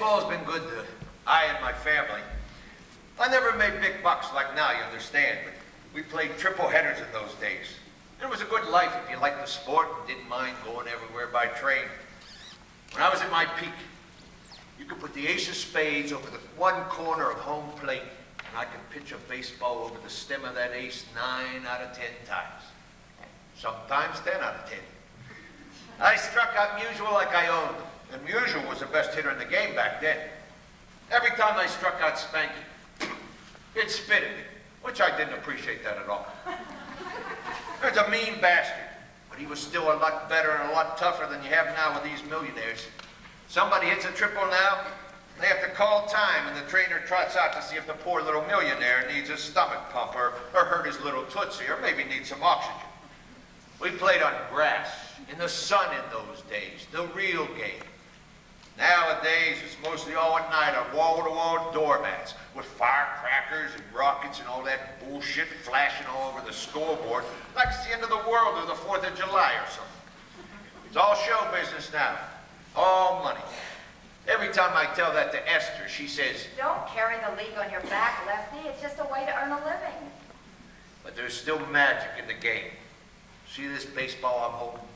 Baseball's been good to I and my family. I never made big bucks like now, you understand, but we played triple headers in those days. It was a good life if you liked the sport and didn't mind going everywhere by train. When I was at my peak, you could put the ace of spades over the one corner of home plate, and I could pitch a baseball over the stem of that ace 9 out of 10 times. Sometimes 10 out of 10. I struck out Musial like I owned him, and Musial was the best hitter in the game back then. Every time I struck out Spanky, he'd spit at me, which I didn't appreciate that at all. He was a mean bastard, but he was still a lot better and a lot tougher than you have now with these millionaires. Somebody hits a triple now, they have to call time, and the trainer trots out to see if the poor little millionaire needs a stomach pump or hurt his little tootsie or maybe needs some oxygen. We played on grass, in the sun in those days, the real game. Nowadays, it's mostly all at night on wall-to-wall doormats with firecrackers and rockets and all that bullshit flashing all over the scoreboard like it's the end of the world or the 4th of July or something. It's all show business now. All money. Every time I tell that to Esther, she says, "Don't carry the league on your back, Lefty. It's just a way to earn a living." But there's still magic in the game. See this baseball I'm holding?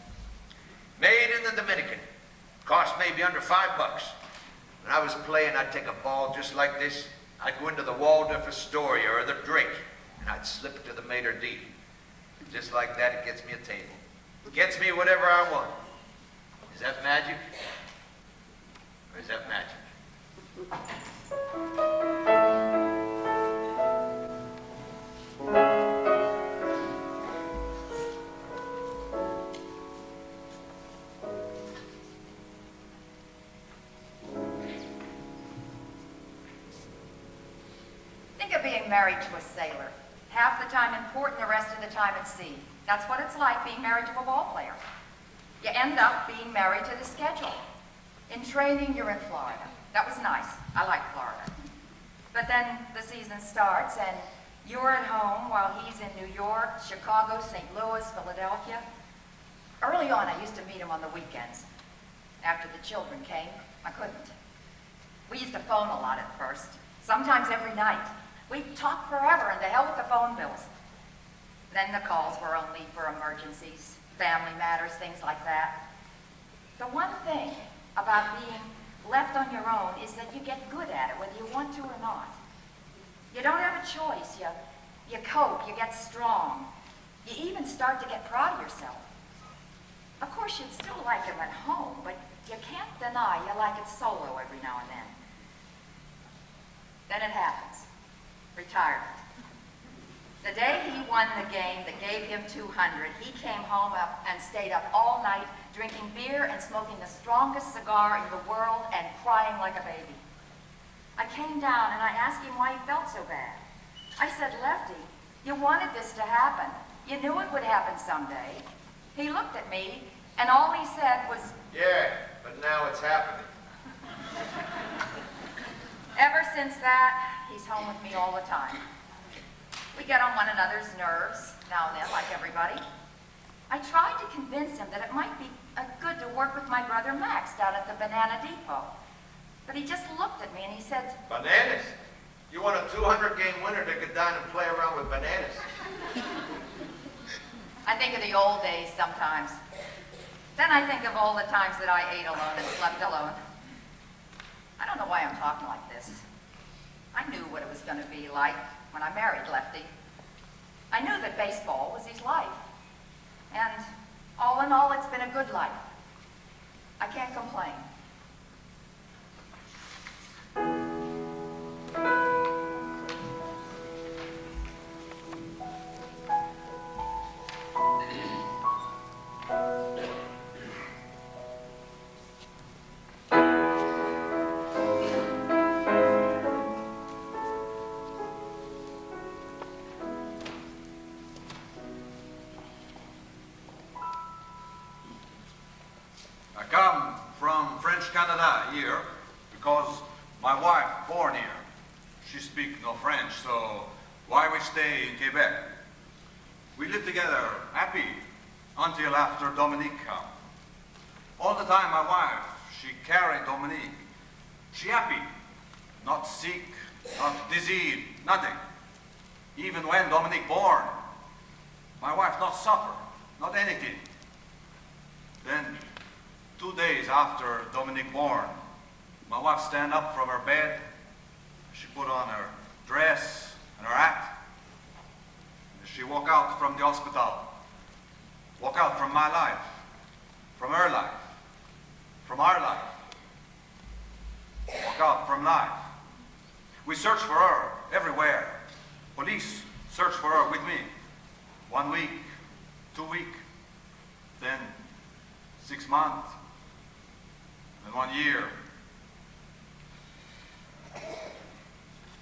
Made in the Dominican. Cost maybe under $5. When I was playing, I'd take a ball just like this. I'd go into the Waldorf Astoria or the Drake, and I'd slip it to the maitre d'. Just like that, it gets me a table. It gets me whatever I want. Is that magic? Or is that magic? Think of being married to a sailor. Half the time in port and the rest of the time at sea. That's what it's like being married to a ball player. You end up being married to the schedule. In training, you're in Florida. That was nice. I like Florida. But then the season starts and you're at home while he's in New York, Chicago, St. Louis, Philadelphia. Early on, I used to meet him on the weekends. After the children came, I couldn't. We used to phone a lot at first, sometimes every night. We'd talk forever, and to hell with the phone bills. Then the calls were only for emergencies, family matters, things like that. The one thing about being left on your own is that you get good at it, whether you want to or not. You don't have a choice. You cope, you get strong. You even start to get proud of yourself. Of course, you'd still like him at home, but you can't deny you like it solo every now and then. Then it happens. Retirement. The day he won the game that gave him 200, he came home up and stayed up all night drinking beer and smoking the strongest cigar in the world and crying like a baby. I came down and I asked him why he felt so bad. I said, "Lefty, you wanted this to happen. You knew it would happen someday." He looked at me and all he said was, "Yeah, but now it's happening." Ever since that, he's home with me all the time. We get on one another's nerves now and then, like everybody. I tried to convince him that it might be good to work with my brother Max down at the Banana Depot. But he just looked at me and he said, "Bananas? You want a 200-game winner to go down and play around with bananas?" I think of the old days sometimes. Then I think of all the times that I ate alone and slept alone. I don't know why I'm talking like this. I knew what it was going to be like when I married Lefty. I knew that baseball was his life. And all in all, it's been a good life. I can't complain. Canada here because my wife born here. She speak no French, so why we stay in Quebec? We live together happy until after Dominique come. All the time my wife, she carried Dominique, She happy, not sick, not diseased, nothing. Even when Dominique born, my wife not suffer, not anything. Then, 2 days after Dominique born, my wife stand up from her bed. She put on her dress and her hat. And she walk out from the hospital. Walk out from my life, from her life, from our life. Walk out from life. We search for her everywhere. Police search for her with me. 1 week, 2 weeks, then 6 months, and 1 year.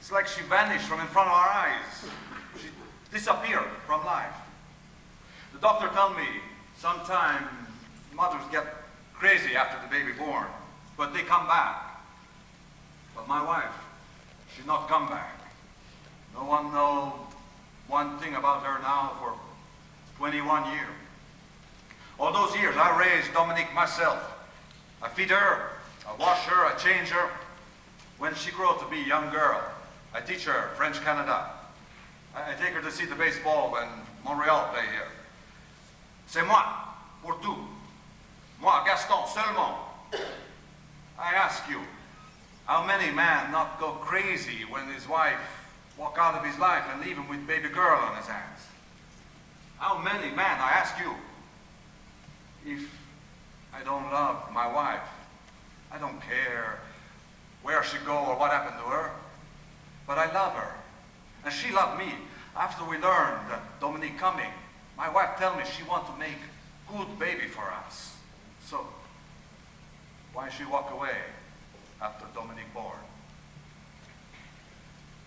It's like she vanished from in front of our eyes. She disappeared from life. The doctor told me sometimes mothers get crazy after the baby born, but they come back. But my wife, she not come back. No one know one thing about her now for 21 years. All those years I raised Dominique myself. I feed her, I wash her, I change her. When she grow to be a young girl, I teach her French Canada. I take her to see the baseball when Montreal play here. C'est moi, pour tout. Moi, Gaston, seulement. I ask you, how many men not go crazy when his wife walk out of his life and leave him with baby girl on his hands? How many men, I ask you, if I don't love my wife, I don't care where she go or what happened to her, but I love her, and she loved me. After we learned that Dominique coming, my wife tell me she want to make good baby for us. So, why she walk away after Dominique born?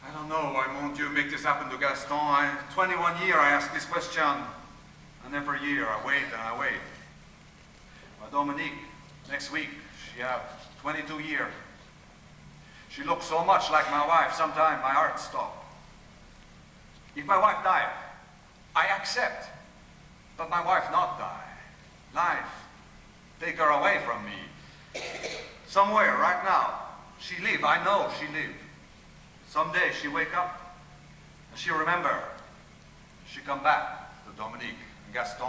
I don't know why, mon Dieu, make this happen to Gaston. 21 years I ask this question, and every year I wait and I wait. But Dominique, next week, she have 22 years. She looks so much like my wife, sometimes my heart stops. If my wife die, I accept. But my wife not die. Life take her away from me. Somewhere right now, she live. I know she live. Someday she wake up and she remember. She come back to Dominique and Gaston.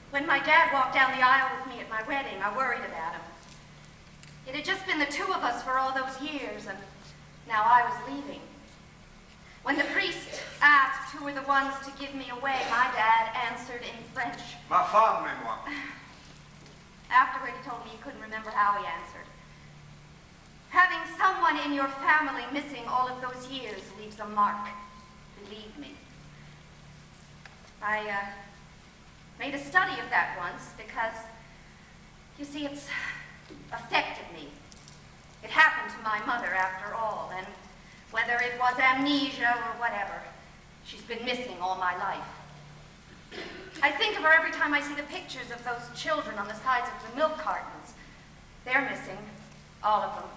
When my dad walked down the aisle with me at my wedding, I worried about him. It had just been the two of us for all those years, and now I was leaving. When the priest asked who were the ones to give me away, my dad answered in French. Ma femme et moi. Afterward, he told me he couldn't remember how he answered. Having someone in your family missing all of those years leaves a mark. Believe me. I made a study of that once because, you see, it's affected me. It happened to my mother after all, and whether it was amnesia or whatever, she's been missing all my life. I think of her every time I see the pictures of those children on the sides of the milk cartons. They're missing, all of them.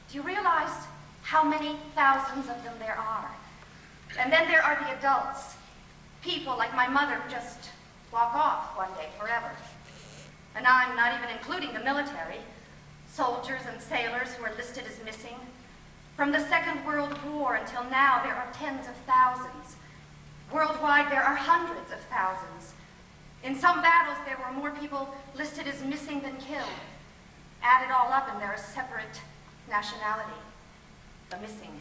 Do you realize how many thousands of them there are? And then there are the adults. People like my mother who just walk off one day forever. And I'm not even including the military, soldiers and sailors who are listed as missing. From the Second World War until now, there are tens of thousands. Worldwide, there are hundreds of thousands. In some battles, there were more people listed as missing than killed. Add it all up, and they're a separate nationality, the missing.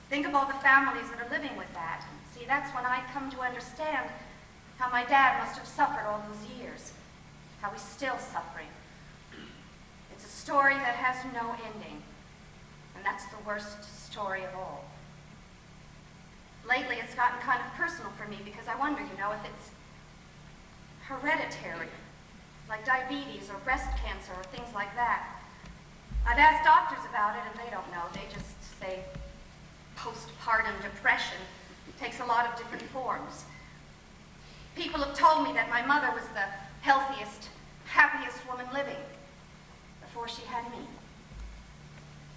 Think of all the families that are living with that. See, that's when I come to understand how my dad must have suffered all those years, how he's still suffering. It's a story that has no ending, and that's the worst story of all. Lately, it's gotten kind of personal for me because I wonder, you know, if it's hereditary, like diabetes or breast cancer or things like that. I've asked doctors about it, and they don't know. They just say postpartum depression takes a lot of different forms. People have told me that my mother was the healthiest, happiest woman living before she had me.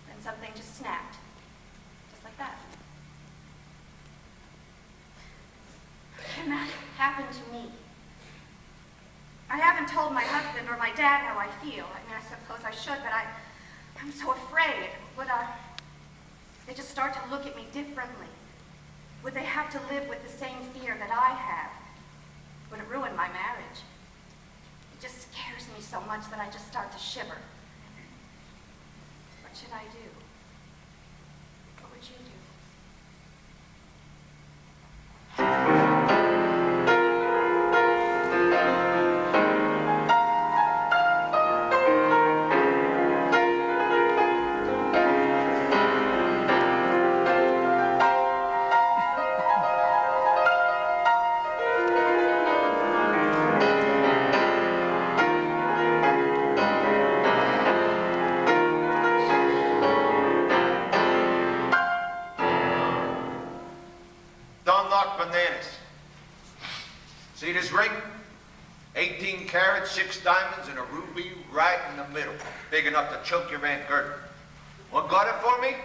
Then something just snapped, just like that. And that happened to me. I haven't told my husband or my dad how I feel. I mean, I suppose I should, but I'm so afraid. Would they just start to look at me differently? Would they have to live with the same fear that I have? Would it ruin my marriage? It just scares me so much that I just start to shiver. What should I do? What would you do? See this ring? 18 carats, 6 diamonds, and a ruby right in the middle. Big enough to choke your Aunt Gertie. What got it for me?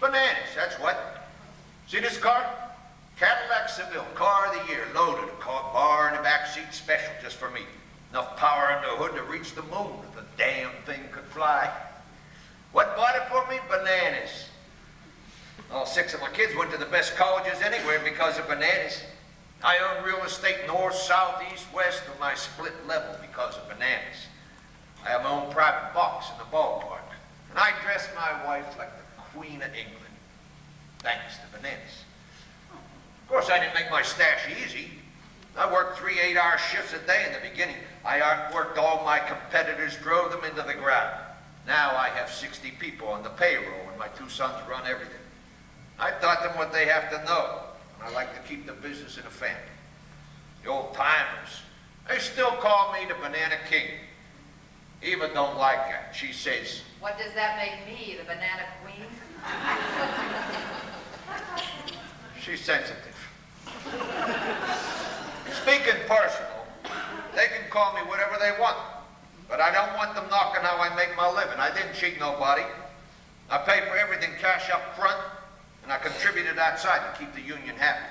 Bananas, that's what. See this car? Cadillac Seville, car of the year, loaded. A car bar in the back seat, special just for me. Enough power in the hood to reach the moon if the damn thing could fly. What bought it for me? Bananas. All 6 of my kids went to the best colleges anywhere because of bananas. I own real estate north, south, east, west of my split level because of bananas. I have my own private box in the ballpark. And I dress my wife like the Queen of England, thanks to bananas. Of course, I didn't make my stash easy. I worked 3 8-hour shifts a day in the beginning. I outworked all my competitors, drove them into the ground. Now I have 60 people on the payroll, and my 2 sons run everything. I taught them what they have to know. I like to keep the business in the family. The old timers, they still call me the Banana King. Eva don't like that. She says, What does that make me, the Banana Queen? she's sensitive. Speaking personal, they can call me whatever they want, but I don't want them knocking how I make my living. I didn't cheat nobody. I pay for everything cash up front, and I contributed outside to keep the union happy.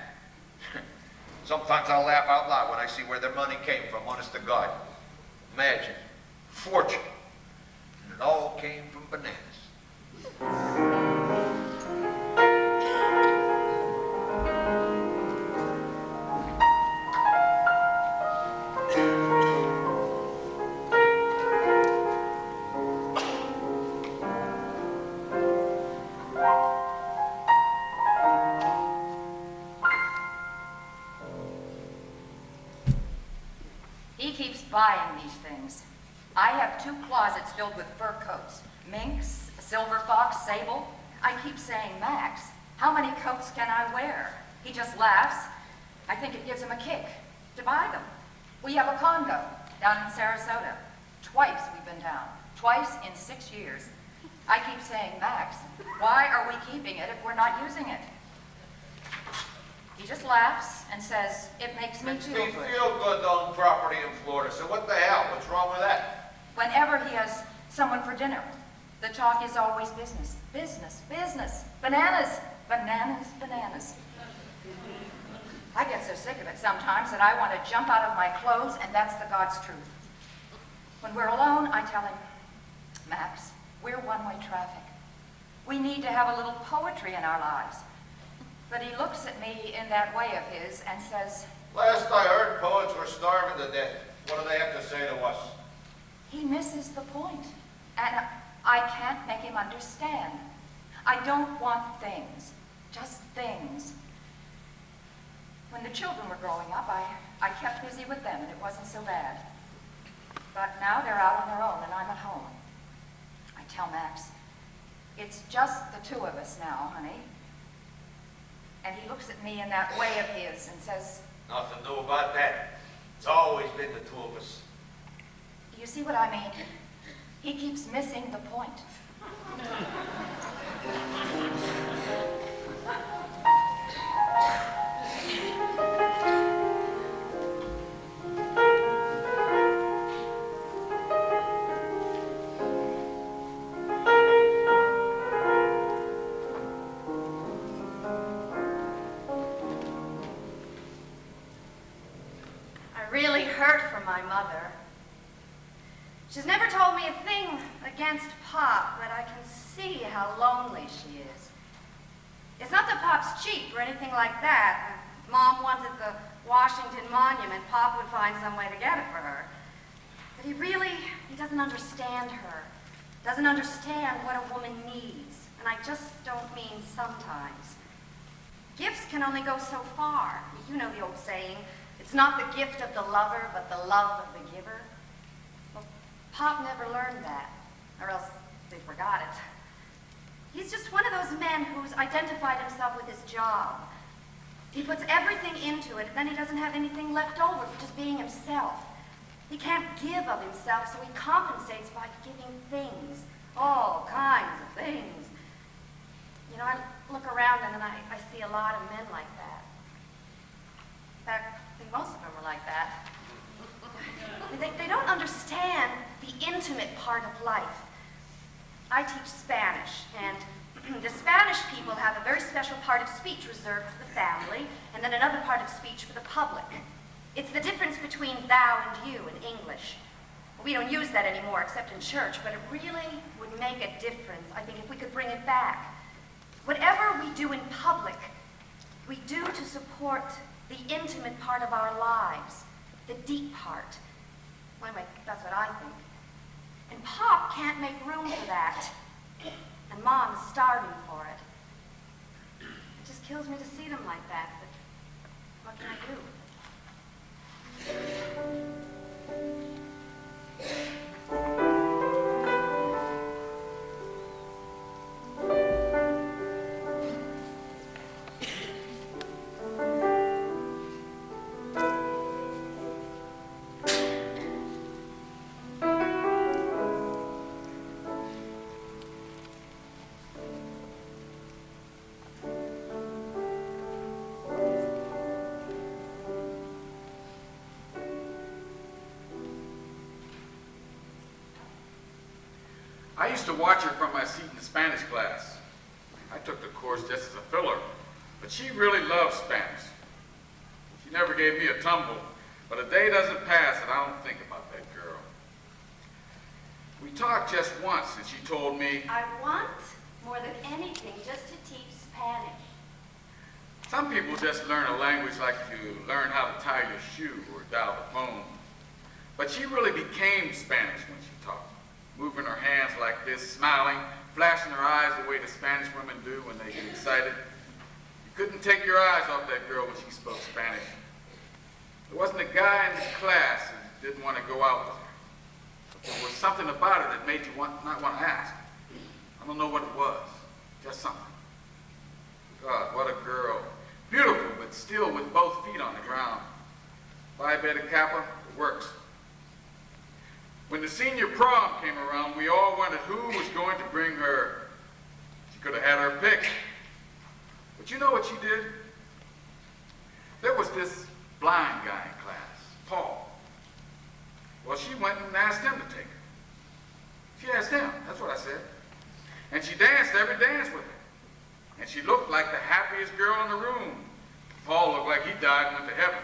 Sometimes I'll laugh out loud when I see where their money came from, honest to God. Imagine, fortune, and it all came from bananas. Buying these things. I have 2 closets filled with fur coats. Minx, silver fox, sable. I keep saying, Max, how many coats can I wear? He just laughs. I think it gives him a kick to buy them. We have a condo down in Sarasota. Twice we've been down. Twice in 6 years. I keep saying, Max, why are we keeping it if we're not using it? He just laughs and says, it makes me feel good. Feel good to own property in Florida, so what the hell? What's wrong with that? Whenever he has someone for dinner, the talk is always business. Business, business. Bananas, bananas, bananas. I get so sick of it sometimes that I want to jump out of my clothes, and that's the God's truth. When we're alone, I tell him, Max, we're one-way traffic. We need to have a little poetry in our lives. But he looks at me in that way of his and says, Last I heard, poets were starving to death. What do they have to say to us? He misses the point, and I can't make him understand. I don't want things, just things. When the children were growing up, I kept busy with them, and it wasn't so bad. But now they're out on their own, and I'm at home. I tell Max, it's just the 2 of us now, honey. And he looks at me in that way of his and says, Nothing new about that. It's always been the 2 of us. You see what I mean? He keeps missing the point. hurt for my mother. She's never told me a thing against Pop, but I can see how lonely she is. It's not that Pop's cheap or anything like that. If Mom wanted the Washington Monument, Pop would find some way to get it for her. But he doesn't understand her. Doesn't understand what a woman needs. And I just don't mean sometimes. Gifts can only go so far. You know the old saying, it's not the gift of the lover, but the love of the giver. Well, Pop never learned that, or else they forgot it. He's just one of those men who's identified himself with his job. He puts everything into it, and then he doesn't have anything left over for just being himself. He can't give of himself, so he compensates by giving things, all kinds of things. You know, I look around and I see a lot of men like that. In fact, I think most of them are like that. They don't understand the intimate part of life. I teach Spanish, and the Spanish people have a very special part of speech reserved for the family, and then another part of speech for the public. It's the difference between thou and you in English. We don't use that anymore except in church, but it really would make a difference, I think, if we could bring it back. Whatever we do in public, we do to support the intimate part of our lives, the deep part. Well, anyway, that's what I think. And Pop can't make room for that. And Mom's starving for it. It just kills me to see them like that, but what can I do? I used to watch her from my seat in the Spanish class. I took the course just as a filler, but she really loved Spanish. She never gave me a tumble, but a day doesn't pass that I don't think about that girl. We talked just once, and she told me, I want, more than anything, just to teach Spanish. some people just learn a language like you learn how to tie your shoe or dial the phone. But she really became Spanish when she talked. Moving her hands like this, smiling, flashing her eyes the way the Spanish women do when they get excited. You couldn't take your eyes off that girl when she spoke Spanish. There wasn't a guy in this class who didn't want to go out with her. But there was something about her that made you not want to ask. I don't know what it was, just something. God, what a girl. Beautiful, but still with both feet on the ground. Phi Beta Kappa, it works. When the senior prom came around, we all wondered who was going to bring her. She could have had her pick. But you know what she did? There was this blind guy in class, Paul. Well, she went and asked him to take her. She asked him, that's what I said. And she danced every dance with him. And she looked like the happiest girl in the room. Paul looked like he died and went to heaven.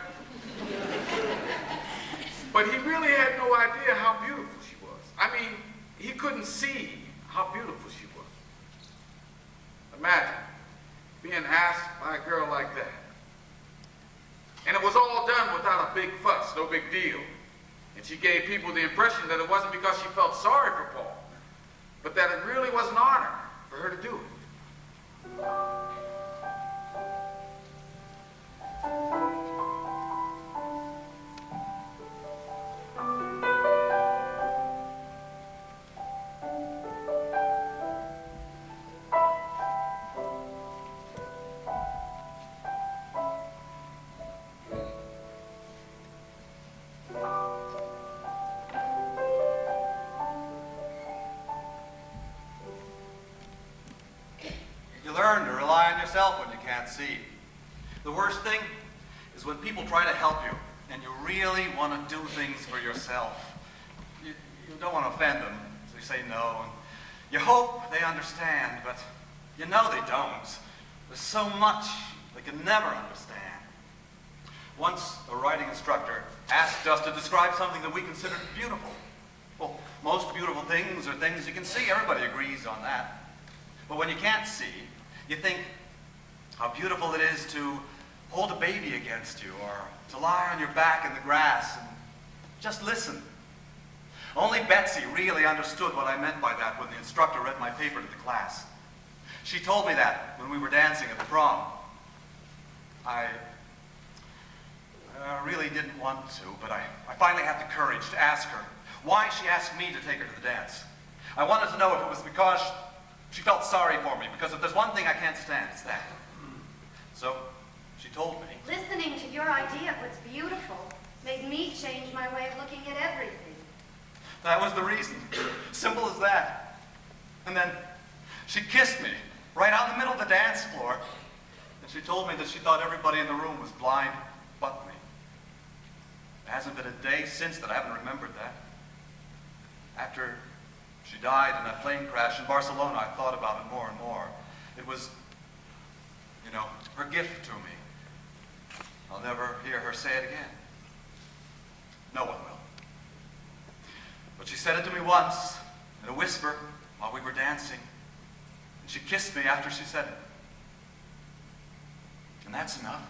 But he really had no idea how beautiful she was. I mean, he couldn't see how beautiful she was. Imagine being asked by a girl like that. And it was all done without a big fuss, no big deal. And she gave people the impression that it wasn't because she felt sorry for Paul, but that it really was an honor for her to do it. You learn to rely on yourself when you can't see. The worst thing is when people try to help you and you really want to do things for yourself. You don't want to offend them, so you say no, and you hope they understand, but you know they don't. There's so much they can never understand. Once a writing instructor asked us to describe something that we considered beautiful. Well, most beautiful things are things you can see. Everybody agrees on that. But when you can't see, you think how beautiful it is to hold a baby against you or to lie on your back in the grass and just listen. Only Betsy really understood what I meant by that when the instructor read my paper to the class. She told me that when we were dancing at the prom. I really didn't want to, but I finally had the courage to ask her why she asked me to take her to the dance. I wanted to know if it was because she felt sorry for me, because if there's one thing I can't stand, it's that. So she told me. Listening to your idea of what's beautiful made me change my way of looking at everything. That was the reason. Simple as that. And then she kissed me right out in the middle of the dance floor. And she told me that she thought everybody in the room was blind but me. There hasn't been a day since that I haven't remembered that. After she died in that plane crash in Barcelona, I thought about it more and more. It was, you know, her gift to me. I'll never hear her say it again. No one will. But she said it to me once, in a whisper, while we were dancing. And she kissed me after she said it. And that's enough.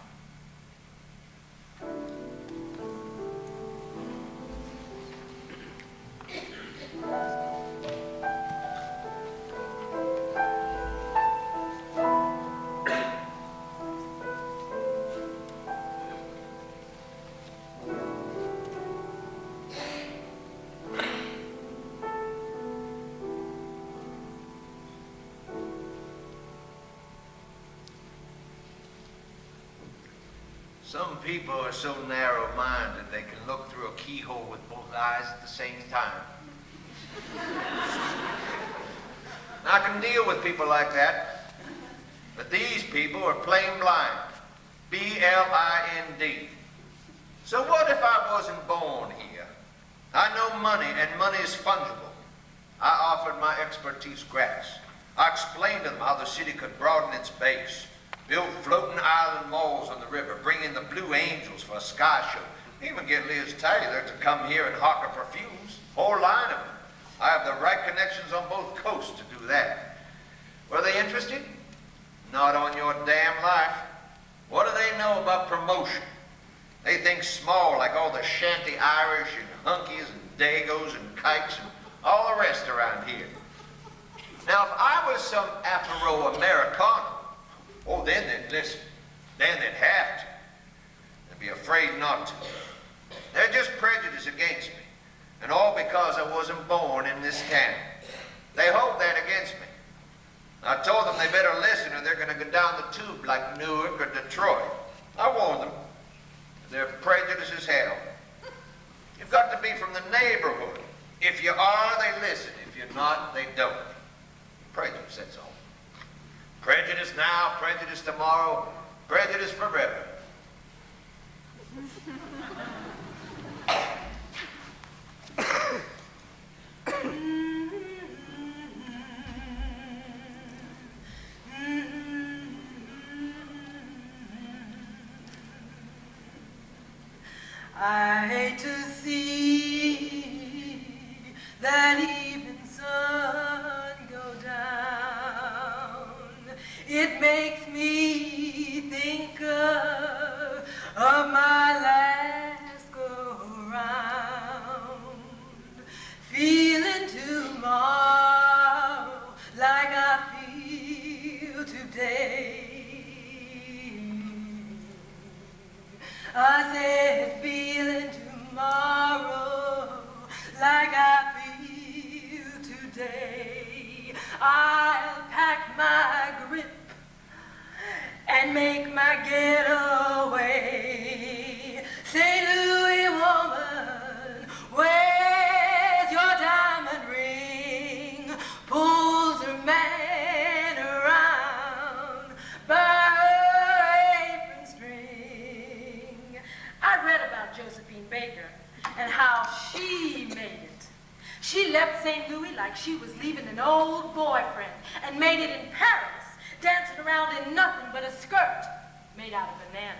Some people are so narrow-minded they can look through a keyhole with both eyes at the same time. I can deal with people like that, but these people are plain blind. B-L-I-N-D. So what if I wasn't born here? I know money, and money is fungible. I offered my expertise gratis. I explained to them how the city could broaden its base, build floating island malls on the river, bring in the Blue Angels for a sky show, even get Liz Taylor to come here and hawk her perfumes, whole line of them. I have the right connections on both coasts to do that. Were they interested? Not on your damn life. What do they know about promotion? They think small like all the shanty Irish and hunkies and dagos and kikes and all the rest around here. Now, if I was some Afro-Americano, oh, then they'd listen. Then they'd have to. They'd be afraid not to. They're just prejudiced against me. And all because I wasn't born in this town. They hold that against me. I told them they better listen or they're going to go down the tube like Newark or Detroit. I warned them. They're prejudiced as hell. You've got to be from the neighborhood. If you are, they listen. If you're not, they don't. Prejudice, that's all. Prejudice now, prejudice tomorrow, prejudice forever. I hate to see that evening sun go down. It makes me think of my last go round. Feeling tomorrow like I feel today. I said feeling tomorrow like I feel today. I'll pack my grip and make my getaway. St. Louis woman, where's your diamond ring? Pulls her man around by her apron string. I read about Josephine Baker and how she made it. She left St. Louis like she was leaving an old boyfriend and made it in Paris, dancing around in nothing but a skirt made out of bananas.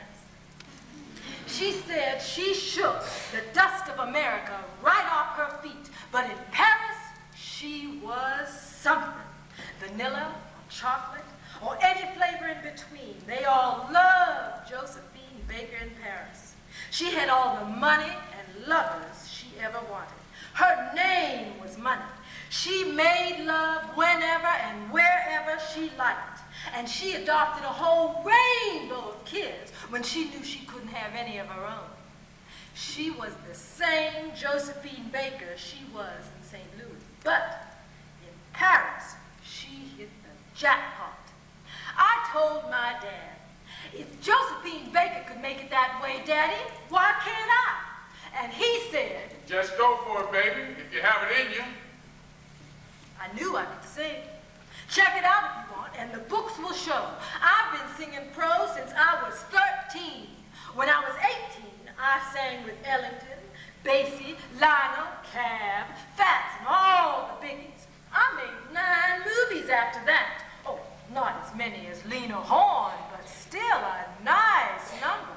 She said she shook the dust of America right off her feet. But in Paris, she was something. Vanilla, or chocolate, or any flavor in between. They all loved Josephine Baker in Paris. She had all the money and lovers she ever wanted. Her name was money. She made love whenever and wherever she liked. And she adopted a whole rainbow of kids when she knew she couldn't have any of her own. She was the same Josephine Baker she was in St. Louis. But in Paris, she hit the jackpot. I told my dad, if Josephine Baker could make it that way, Daddy, why can't I? And he said, Just go for it, baby, if you have it in you. I knew I could sing. Check it out if you want, and the books will show. I've been singing prose since I was 13. When I was 18, I sang with Ellington, Basie, Lionel, Cab, Fats, and all the biggies. I made 9 movies after that. Oh, not as many as Lena Horne, but still a nice number.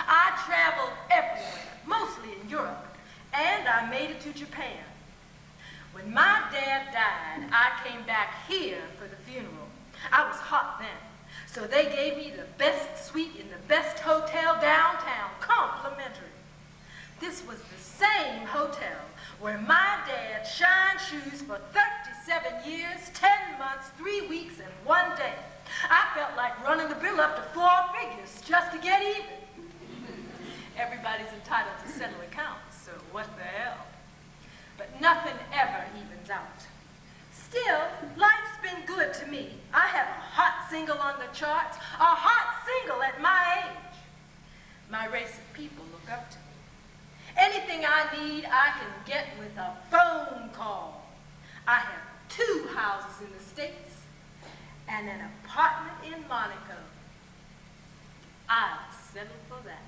I traveled everywhere, mostly in Europe, and I made it to Japan. When my dad died, I came back here for the funeral. I was hot then, so they gave me the best suite in the best hotel downtown, complimentary. This was the same hotel where my dad shined shoes for 37 years, 10 months, 3 weeks, and 1 day. I felt like running the bill up to 4 figures just to get even. Everybody's entitled to settle accounts, so what the hell? But nothing ever evens out. Still, life's been good to me. I have a hot single on the charts, a hot single at my age. My race of people look up to me. Anything I need, I can get with a phone call. I have 2 houses in the States and an apartment in Monaco. I'll settle for that.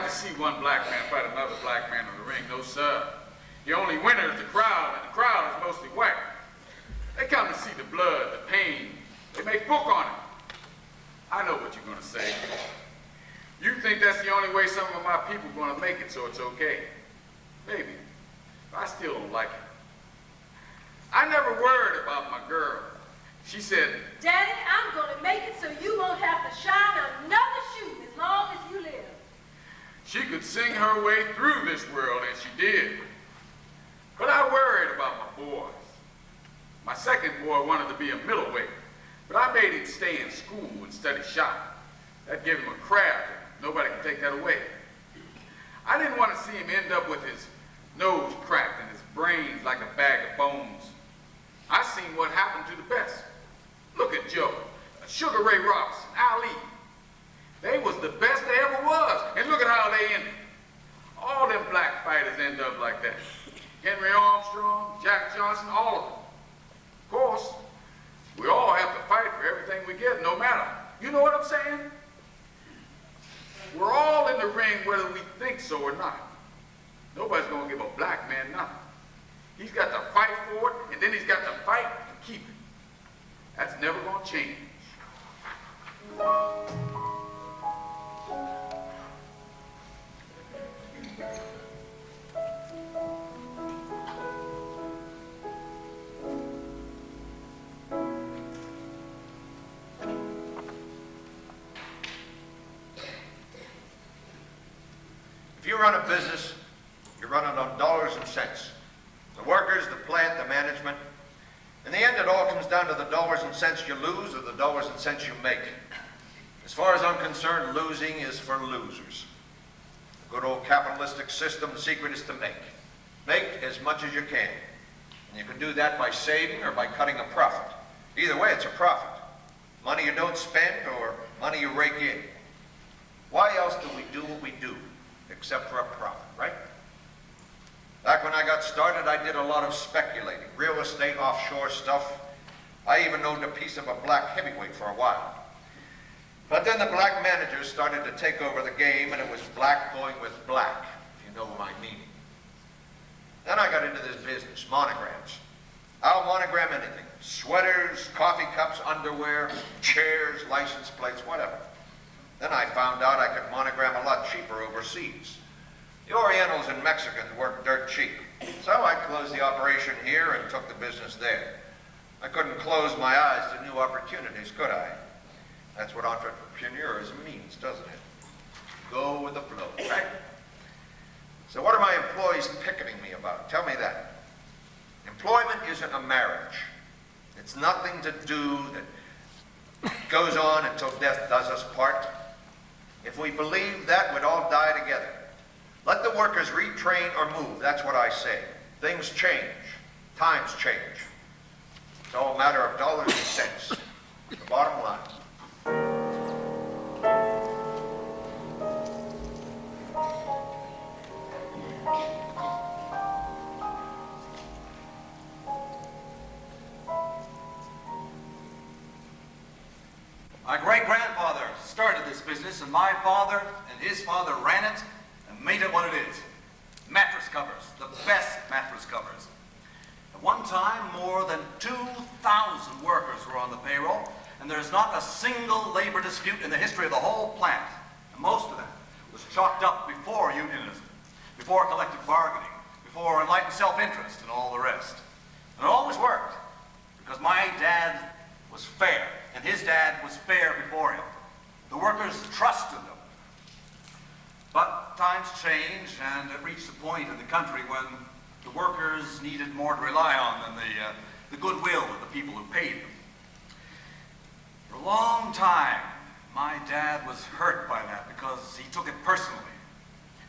See one black man fight another black man in the ring, no sir. The only winner is the crowd, and the crowd is mostly white. They come to see the blood, the pain. They make book on it. I know what you're gonna say. You think that's the only way some of my people are gonna make it, so it's okay. Maybe. But I still don't like it. I never worried about my girl. She said, Daddy, I'm gonna make it so you won't have to shine another shoe as long as you live. she could sing her way through this world, and she did. But I worried about my boys. My second boy wanted to be a middleweight, but I made him stay in school and study shop. That gave him a craft, and nobody can take that away. I didn't want to see him end up with his nose cracked and his brains like a bag of bones. I seen what happened to the best. Look at Joe, Sugar Ray Robinson, Ali. They was the best they ever was, and look at how they ended. All them black fighters end up like that. Henry Armstrong, Jack Johnson, all of them. Of course, we all have to fight for everything we get, no matter. You know what I'm saying? We're all in the ring whether we think so or not. Nobody's going to give a black man nothing. He's got to fight for it, and then he's got to fight to keep it. That's never going to change. If you run a business, you run it on dollars and cents. The workers, the plant, the management. In the end, it all comes down to the dollars and cents you lose or the dollars and cents you make. The As far as I'm concerned, losing is for losers. The good old capitalistic system, the secret is to make. Make as much as you can. And you can do that by saving or by cutting a profit. Either way, it's a profit. Money you don't spend or money you rake in. Why else do we do what we do except for a profit, right? Back when I got started, I did a lot of speculating. Real estate, offshore stuff. I even owned a piece of a black heavyweight for a while. But then the black managers started to take over the game, and it was black going with black, if you know my meaning. Then I got into this business, monograms. I'll monogram anything. Sweaters, coffee cups, underwear, chairs, license plates, whatever. Then I found out I could monogram a lot cheaper overseas. The Orientals and Mexicans work dirt cheap. So I closed the operation here and took the business there. I couldn't close my eyes to new opportunities, could I? That's what entrepreneurism means, doesn't it? Go with the flow, right? So what are my employees picketing me about? Tell me that. Employment isn't a marriage. It's nothing to do that goes on until death does us part. If we believe that, we'd all die together. Let the workers retrain or move. That's what I say. Things change. Times change. It's all a matter of dollars and cents. The bottom line. My great-grandfather started this business, and my father and his father ran it and made it what it is. Mattress covers, the best mattress covers. At one time, more than 2,000 workers were on the payroll, and there's not a single labor dispute in the history of the whole plant. And most of them was chalked up before unionism, before collective bargaining, before enlightened self-interest, and all the rest. And it always worked, because my dad was fair, and his dad was fair before him. The workers trusted them. But times changed, and it reached a point in the country when the workers needed more to rely on than the goodwill of the people who paid them. For a long time, my dad was hurt by that because he took it personally.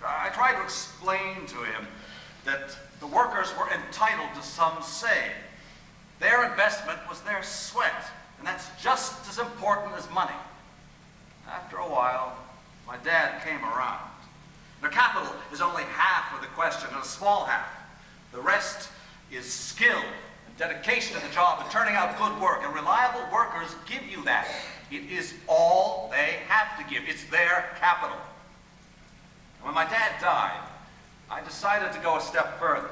I tried to explain to him that the workers were entitled to some say. Their investment was their sweat, and that's just as important as money. After a while, my dad came around. Now, capital is only half of the question, and a small half. The rest is skill and dedication to the job and turning out good work, and reliable workers give you that. It is all they have to give. It's their capital. And when my dad died, I decided to go a step further.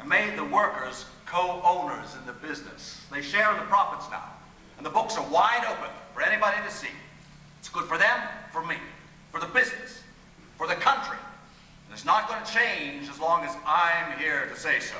I made the workers co-owners in the business. They share in the profits now, and the books are wide open for anybody to see. It's good for them, for me, for the business, for the country. And it's not going to change as long as I'm here to say so.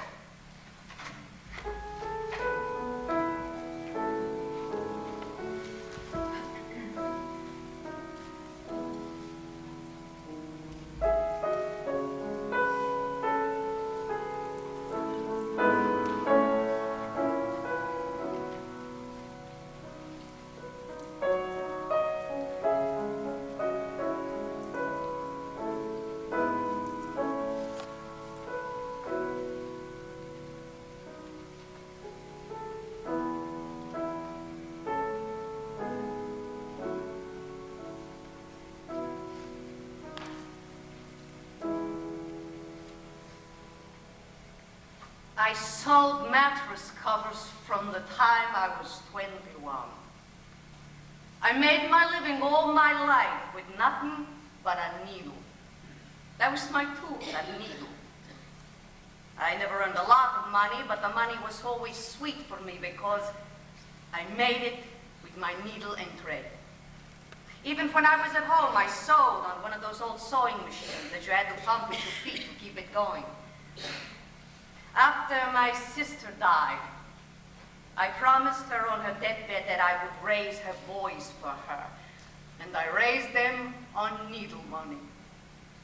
I sold mattress covers from the time I was 21. I made my living all my life with nothing but a needle. That was my tool, a needle. I never earned a lot of money, but the money was always sweet for me because I made it with my needle and thread. Even when I was at home, I sewed on one of those old sewing machines that you had to pump with your feet to keep it going. After my sister died, I promised her on her deathbed that I would raise her boys for her. And I raised them on needle money.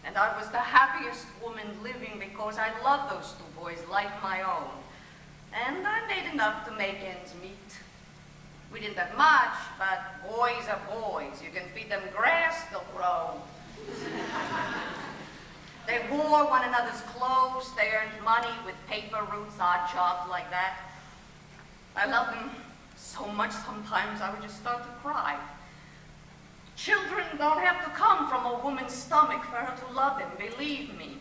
And I was the happiest woman living because I loved those two boys like my own. And I made enough to make ends meet. We didn't have much, but boys are boys. You can feed them grass, they'll grow. They wore one another's clothes. They earned money with paper routes, odd jobs like that. I loved them so much sometimes I would just start to cry. Children don't have to come from a woman's stomach for her to love them, believe me.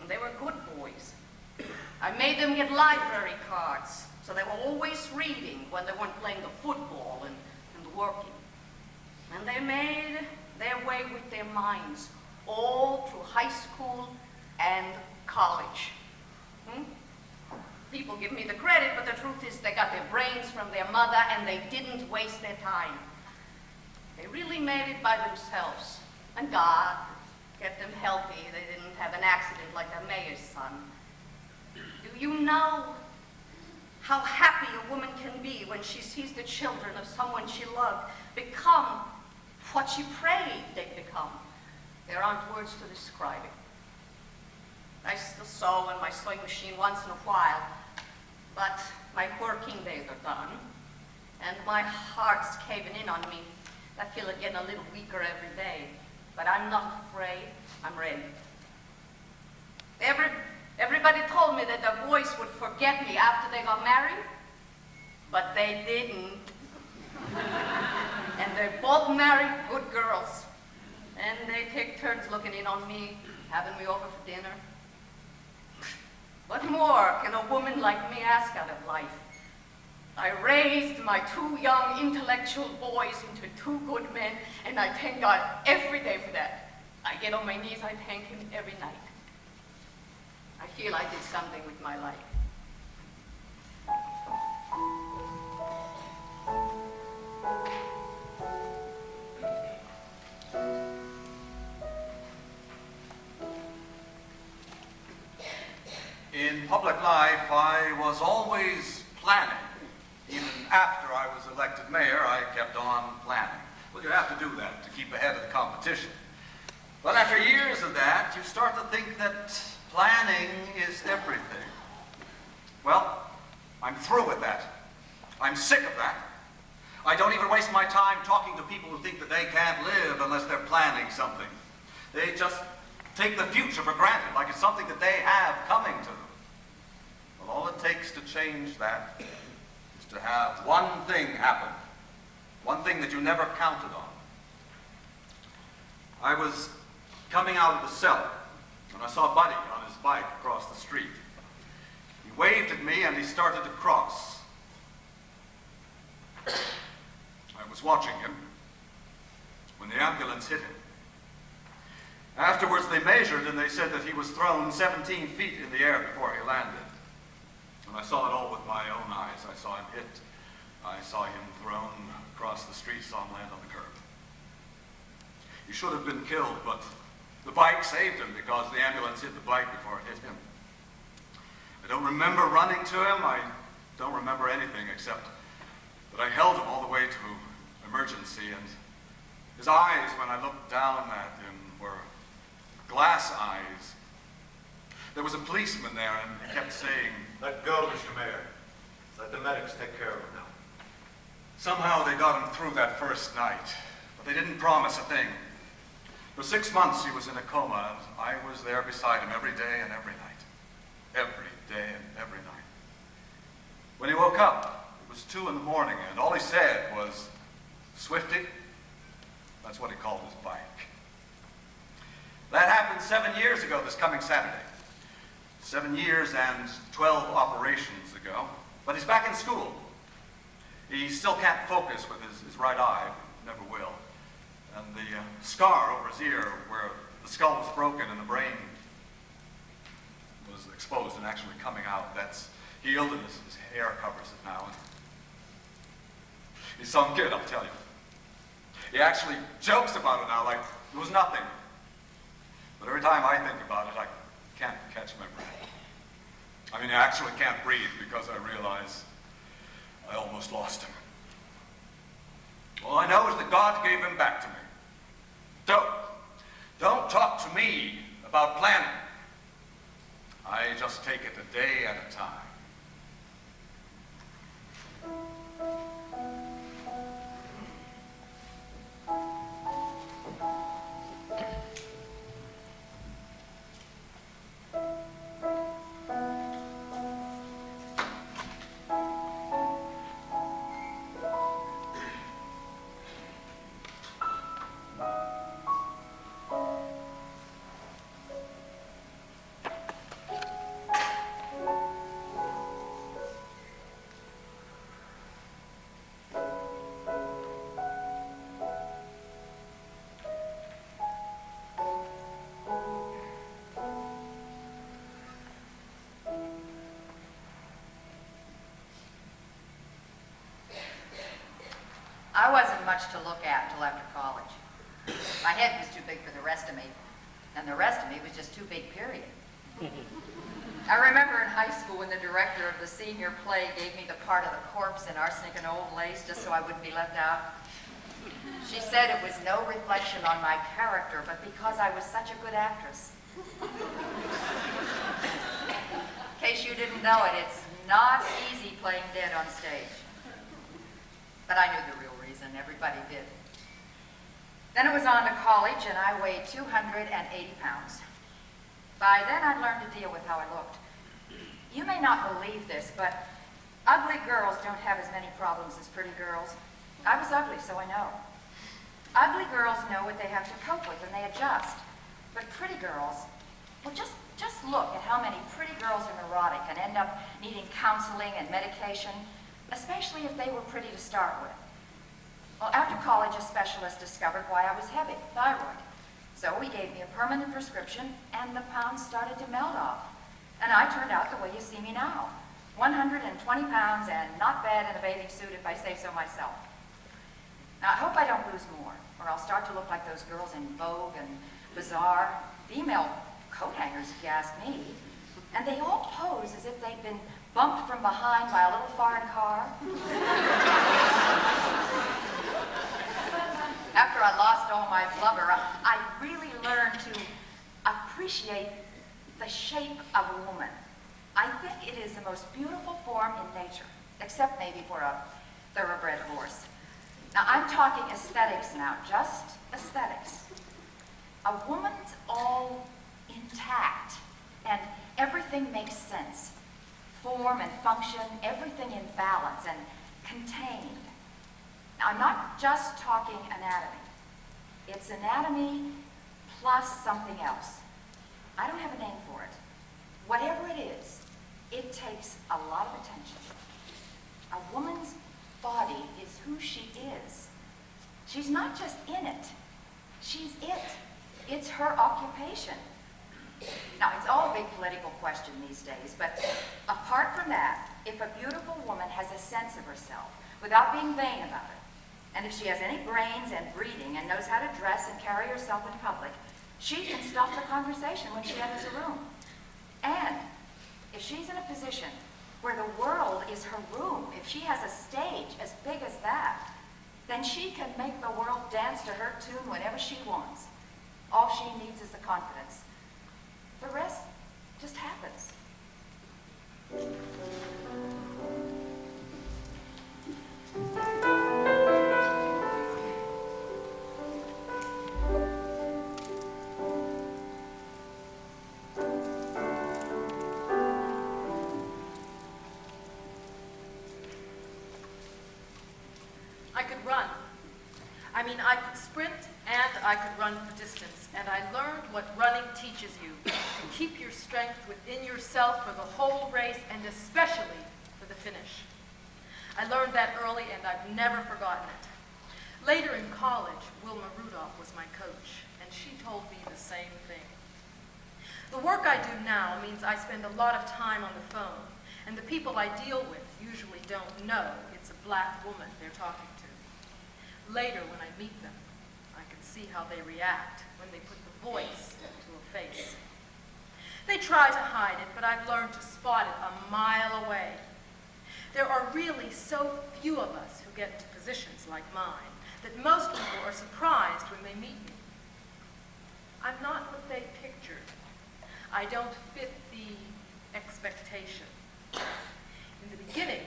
And they were good boys. I made them get library cards, so they were always reading when they weren't playing the football and working. And they made their way with their minds all through high school and college. People give me the credit, but the truth is they got their brains from their mother and they didn't waste their time. They really made it by themselves. And God kept them healthy. They didn't have an accident like the mayor's son. Do you know how happy a woman can be when she sees the children of someone she loved become what she prayed they'd become? There aren't words to describe it. I still sew on my sewing machine once in a while, but my working days are done, and my heart's caving in on me. I feel it getting a little weaker every day, but I'm not afraid. I'm ready. Everybody told me that the boys would forget me after they got married, but they didn't. And they're both married good girls, and they take turns looking in on me, having me over for dinner. What more can a woman like me ask out of life? I raised my two young intellectual boys into two good men, and I thank God every day for that. I get on my knees, I thank him every night. I feel I did something with my life. In public life, I was always planning. Even after I was elected mayor, I kept on planning. Well, you have to do that to keep ahead of the competition. But after years of that, you start to think that planning is everything. Well, I'm through with that. I'm sick of that. I don't even waste my time talking to people who think that they can't live unless they're planning something. They just take the future for granted, like it's something that they have coming to them. Well, all it takes to change that is to have one thing happen. One thing that you never counted on. I was coming out of the cellar when I saw Buddy on his bike across the street. He waved at me and he started to cross. I was watching him when the ambulance hit him. Afterwards they measured and they said that he was thrown 17 feet in the air before he landed. And I saw it all with my own eyes. I saw him hit. I saw him thrown across the street, saw him land on the curb. He should have been killed, but the bike saved him because the ambulance hit the bike before it hit him. I don't remember running to him. I don't remember anything except that I held him all the way to emergency, and his eyes, when I looked down at him, were glass eyes. There was a policeman there, and he kept saying, Let go, Mr. Mayor. Let the medics take care of him now. somehow they got him through that first night, but they didn't promise a thing. For 6 months he was in a coma, and I was there beside him every day and every night. Every day and every night. When he woke up, it was 2 in the morning, and all he said was, Swifty. That's what he called his bike. That happened 7 years ago this coming Saturday. 7 years and 12 operations ago. But he's back in school. He still can't focus with his right eye, never will. And the scar over his ear where the skull was broken and the brain was exposed and actually coming out, that's healed, and his hair covers it now. And he's some kid, I'll tell you. He actually jokes about it now like it was nothing. But every time I think about it, I can't catch my breath. I mean, I actually can't breathe because I realize I almost lost him. All I know is that God gave him back to me. Don't talk to me about planning. I just take it a day at a time. wasn't much to look at until after college. My head was too big for the rest of me, and the rest of me was just too big, period. I remember in high school when the director of the senior play gave me the part of the corpse in Arsenic and Old Lace just so I wouldn't be left out. She said it was no reflection on my character, but because I was such a good actress. In case you didn't know it, it's not easy playing dead on stage. But I knew the real reason. Everybody did. Then it was on to college, and I weighed 280 pounds. By then, I'd learned to deal with how I looked. You may not believe this, but ugly girls don't have as many problems as pretty girls. I was ugly, so I know. Ugly girls know what they have to cope with, and they adjust. But pretty girls, well, just look at how many pretty girls are neurotic and end up needing counseling and medication, especially if they were pretty to start with. Well, after college, a specialist discovered why I was heavy, thyroid. So he gave me a permanent prescription, and the pounds started to melt off. And I turned out the way you see me now. 120 pounds and not bad in a bathing suit if I say so myself. Now, I hope I don't lose more, or I'll start to look like those girls in Vogue and Bazaar, female coat hangers, if you ask me. And they all pose as if they'd been bumped from behind by a little foreign car. After I lost all my blubber, I really learned to appreciate the shape of a woman. I think it is the most beautiful form in nature, except maybe for a thoroughbred horse. Now, I'm talking aesthetics now, just aesthetics. A woman's all intact, and everything makes sense. Form and function, everything in balance and contained. Now, I'm not just talking anatomy. It's anatomy plus something else. I don't have a name for it. Whatever it is, it takes a lot of attention. A woman's body is who she is. She's not just in it. She's it. It's her occupation. Now, it's all a big political question these days, but apart from that, if a beautiful woman has a sense of herself, without being vain about it, and if she has any brains and breeding and knows how to dress and carry herself in public, she can stop the conversation when she enters a room. And if she's in a position where the world is her room, if she has a stage as big as that, then she can make the world dance to her tune whenever she wants. All she needs is the confidence. The rest just happens. I could run. I could sprint and I could run for distance. And I learned what running teaches you, to keep your strength within yourself for the whole race and especially for the finish. I learned that early and I've never forgotten it. Later in college, Wilma Rudolph was my coach, and she told me the same thing. The work I do now means I spend a lot of time on the phone, and the people I deal with usually don't know it's a black woman they're talking to. Later, when I meet them, I can see how they react when they put the voice to a face. They try to hide it, but I've learned to spot it a mile away. There are really so few of us who get to positions like mine that most people are surprised when they meet me. I'm not what they pictured. I don't fit the expectation. In the beginning,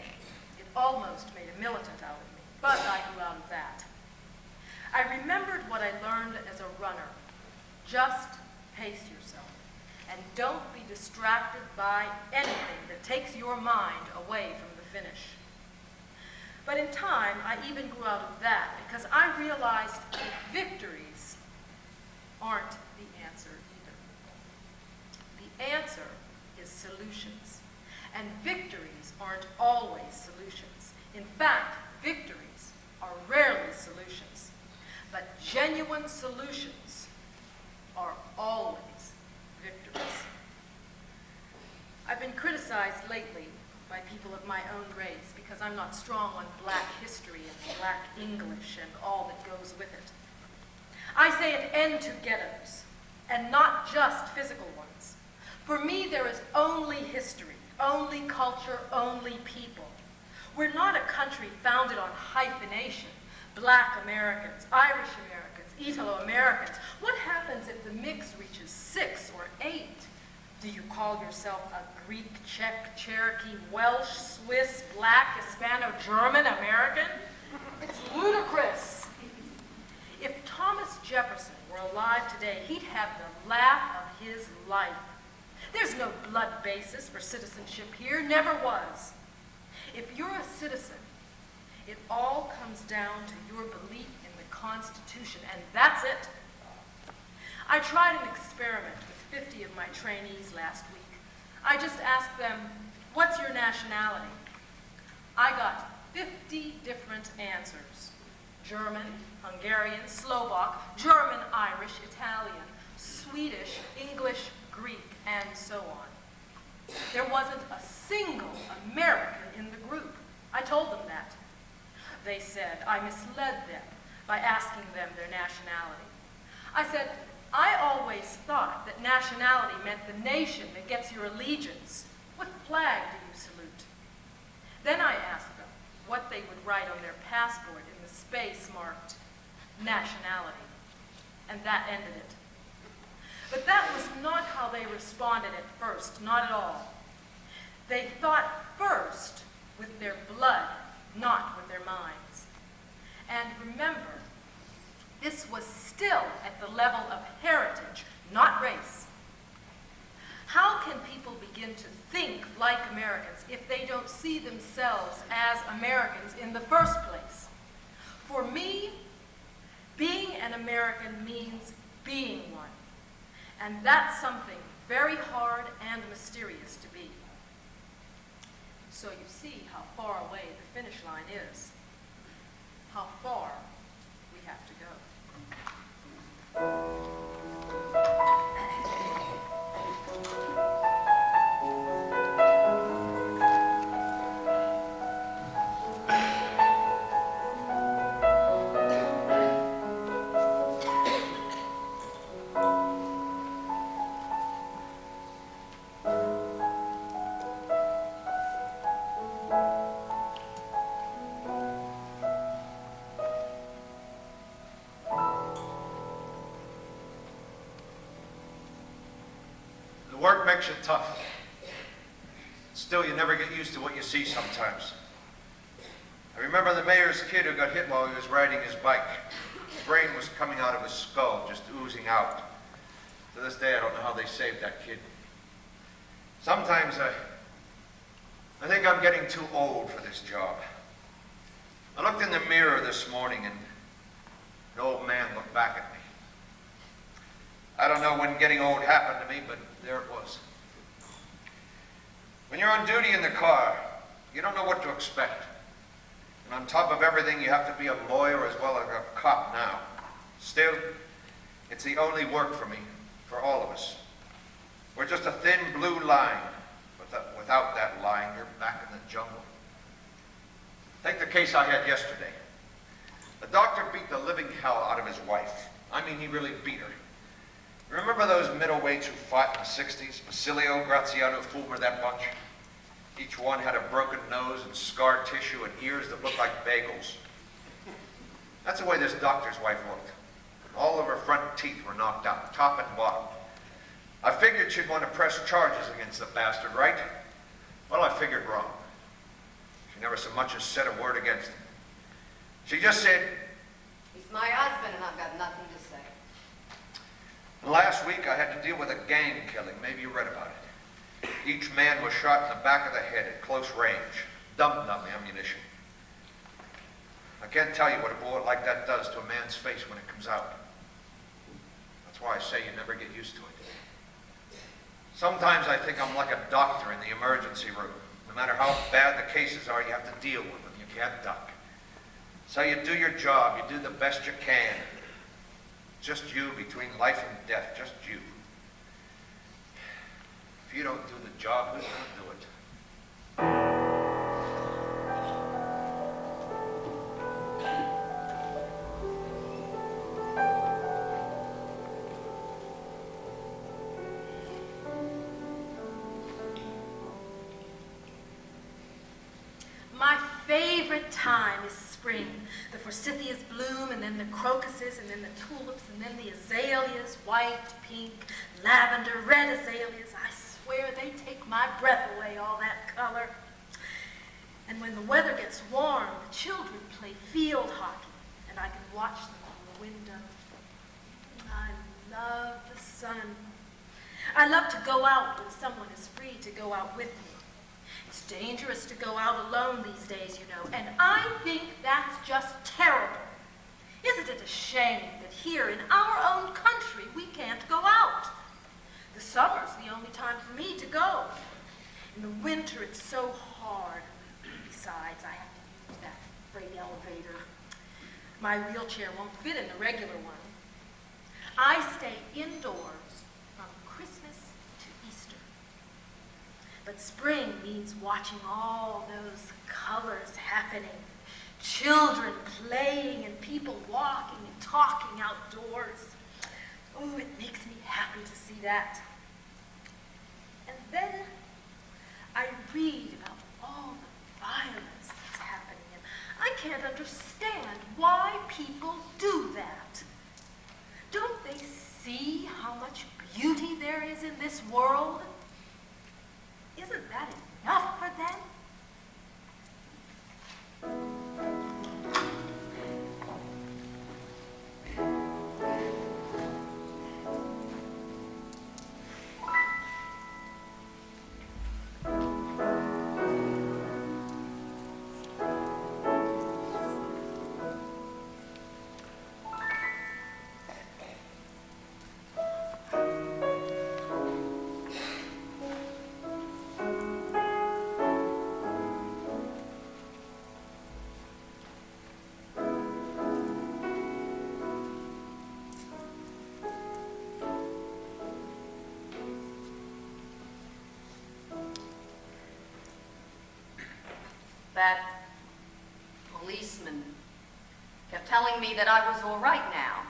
it almost made a militant out of me, but I grew out of that. I remembered what I learned as a runner. Just pace yourself, and don't be distracted by anything that takes your mind away from the finish. But in time, I even grew out of that because I realized that victories aren't the answer either. The answer is solutions, and victories aren't always solutions. In fact, victories are rarely solutions, but genuine solutions are always victories. I've been criticized lately by people of my own race because I'm not strong on black history and black English and all that goes with it. I say an end to ghettos, and not just physical ones. For me, there is only history, only culture, only people. We're not a country founded on hyphenation, black Americans, Irish Americans, Italo-Americans. What happens if the mix reaches 6 or 8? Do you call yourself a Greek, Czech, Cherokee, Welsh, Swiss, black, Hispano, German, American? It's ludicrous. If Thomas Jefferson were alive today, he'd have the laugh of his life. There's no blood basis for citizenship here, never was. If you're a citizen, it all comes down to your belief in the Constitution, and that's it. I tried an experiment with 50 of my trainees last week. I just asked them, what's your nationality? I got 50 different answers. German, Hungarian, Slovak, German, Irish, Italian, Swedish, English, Greek, and so on. There wasn't a single American in the group. I told them that. They said I misled them by asking them their nationality. I said, I always thought that nationality meant the nation that gets your allegiance. What flag do you salute? Then I asked them what they would write on their passport in the space marked nationality. And that ended it. But that was not how they responded at first, not at all. They thought first with their blood, not with their minds. And remember, this was still at the level of heritage, not race. How can people begin to think like Americans if they don't see themselves as Americans in the first place? For me, being an American means being one. And that's something very hard and mysterious to be. So you see how far away the finish line is, how far we have to go. Work makes you tough. Still, you never get used to what you see sometimes. I remember the mayor's kid who got hit while he was riding his bike. His brain was coming out of his skull, just oozing out. To this day, I don't know how they saved that kid. Sometimes I think I'm getting too old for this job. I looked in the mirror this morning and an old man looked back at me. I don't know when getting old happened to me, but there it was. When you're on duty in the car, you don't know what to expect. And on top of everything, you have to be a lawyer as well as a cop now. Still, it's the only work for me, for all of us. We're just a thin blue line. But without that line, you're back in the jungle. Take the case I had yesterday. The doctor beat the living hell out of his wife. I mean, he really beat her. Remember those middleweights who fought in the 60s? Basilio, Graziano, Fulmer, that bunch? Each one had a broken nose and scar tissue and ears that looked like bagels. That's the way this doctor's wife looked. All of her front teeth were knocked out, top and bottom. I figured she'd want to press charges against the bastard, right? Well, I figured wrong. She never so much as said a word against him. She just said, "He's my husband and I've got nothing to say." last week I had to deal with a gang killing. Maybe you read about it. Each man was shot in the back of the head at close range. Dum-dum ammunition. I can't tell you what a bullet like that does to a man's face when it comes out. That's why I say you never get used to it. Sometimes I think I'm like a doctor in the emergency room. No matter how bad the cases are, you have to deal with them. You can't duck. So you do your job. You do the best you can. Just you between life and death. Just you. If you don't do the job, who's going to do it? time is spring. The forsythias bloom, and then the crocuses, and then the tulips, and then the azaleas, white, pink, lavender, red azaleas. I swear they take my breath away, all that color. And when the weather gets warm, the children play field hockey, and I can watch them from the window. I love the sun. I love to go out when someone is free to go out with me. It's dangerous to go out alone these days, you know, and I think that's just terrible. Isn't it a shame that here in our own country we can't go out? The summer's the only time for me to go. In the winter it's so hard. Besides, I have to use that freight elevator. My wheelchair won't fit in the regular one. I stay indoors from Christmas to Easter. But spring means watching all those colors happening. Children playing and people walking and talking outdoors. Oh, it makes me happy to see that. And then I read about all the violence that's happening, and I can't understand why people do that. Don't they see how much beauty there is in this world? Isn't that enough for them? That policeman kept telling me that I was all right now,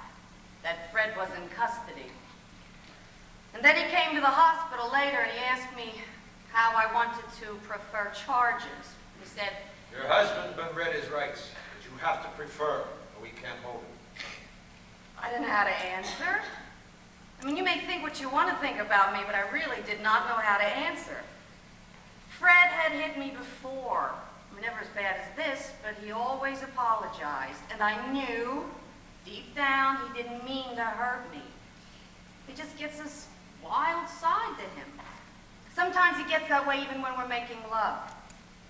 that Fred was in custody. And then he came to the hospital later and he asked me how I wanted to prefer charges. He said, Your husband's been read his rights, but you have to prefer, or we can't hold him. I didn't know how to answer. I mean, you may think what you want to think about me, but I really did not know how to answer. Fred had hit me before. I mean, never as bad as this, but he always apologized. And I knew, deep down, he didn't mean to hurt me. He just gets this wild side to him. Sometimes he gets that way even when we're making love.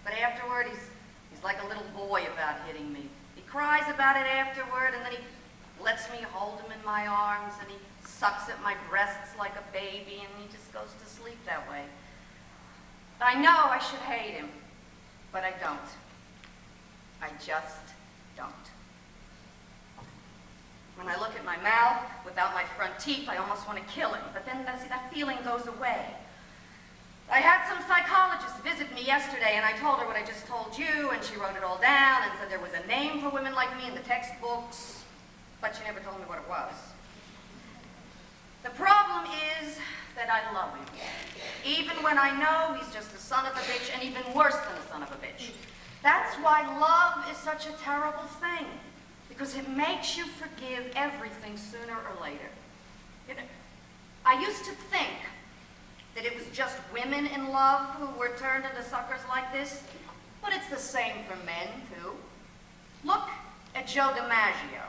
But afterward, he's like a little boy about hitting me. He cries about it afterward, and then he lets me hold him in my arms, and he sucks at my breasts like a baby, and he just goes to sleep that way. I know I should hate him, but I don't. I just don't. When I look at my mouth without my front teeth, I almost want to kill him, but then that feeling goes away. I had some psychologist visit me yesterday, and I told her what I just told you, and she wrote it all down and said there was a name for women like me in the textbooks, but she never told me what it was. The problem is that I love him, even when I know he's just a son of a bitch, and even worse than a son of a bitch. That's why love is such a terrible thing, because it makes you forgive everything sooner or later. You know, I used to think that it was just women in love who were turned into suckers like this, but it's the same for men, too. Look at Joe DiMaggio.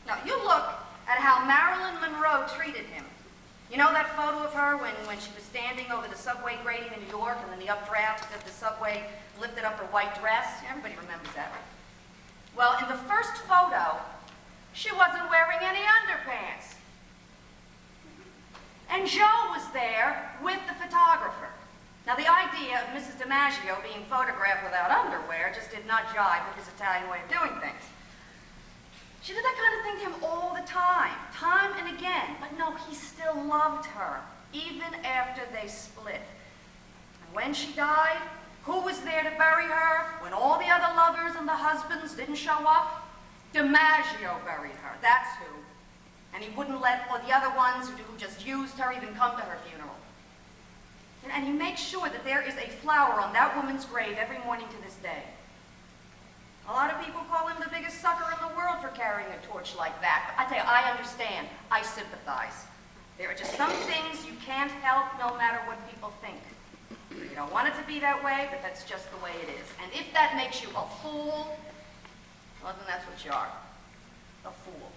Now, you look at how Marilyn Monroe treated him. You know that photo of her when she was standing over the subway grating in New York, and then the updraft of the subway lifted up her white dress? Everybody remembers that. Well, in the first photo, she wasn't wearing any underpants. And Joe was there with the photographer. Now, the idea of Mrs. DiMaggio being photographed without underwear just did not jive with his Italian way of doing things. She did that kind of thing to him all the time and again. But no, he still loved her, even after they split. And when she died, who was there to bury her when all the other lovers and the husbands didn't show up? DiMaggio buried her, that's who. And he wouldn't let the other ones who just used her even come to her funeral. And he makes sure that there is a flower on that woman's grave every morning to this day. A lot of people call him the biggest sucker in the world for carrying a torch like that. But I tell you, I understand. I sympathize. There are just some things you can't help no matter what people think. You don't want it to be that way, but that's just the way it is. And if that makes you a fool, well, then that's what you are. A fool.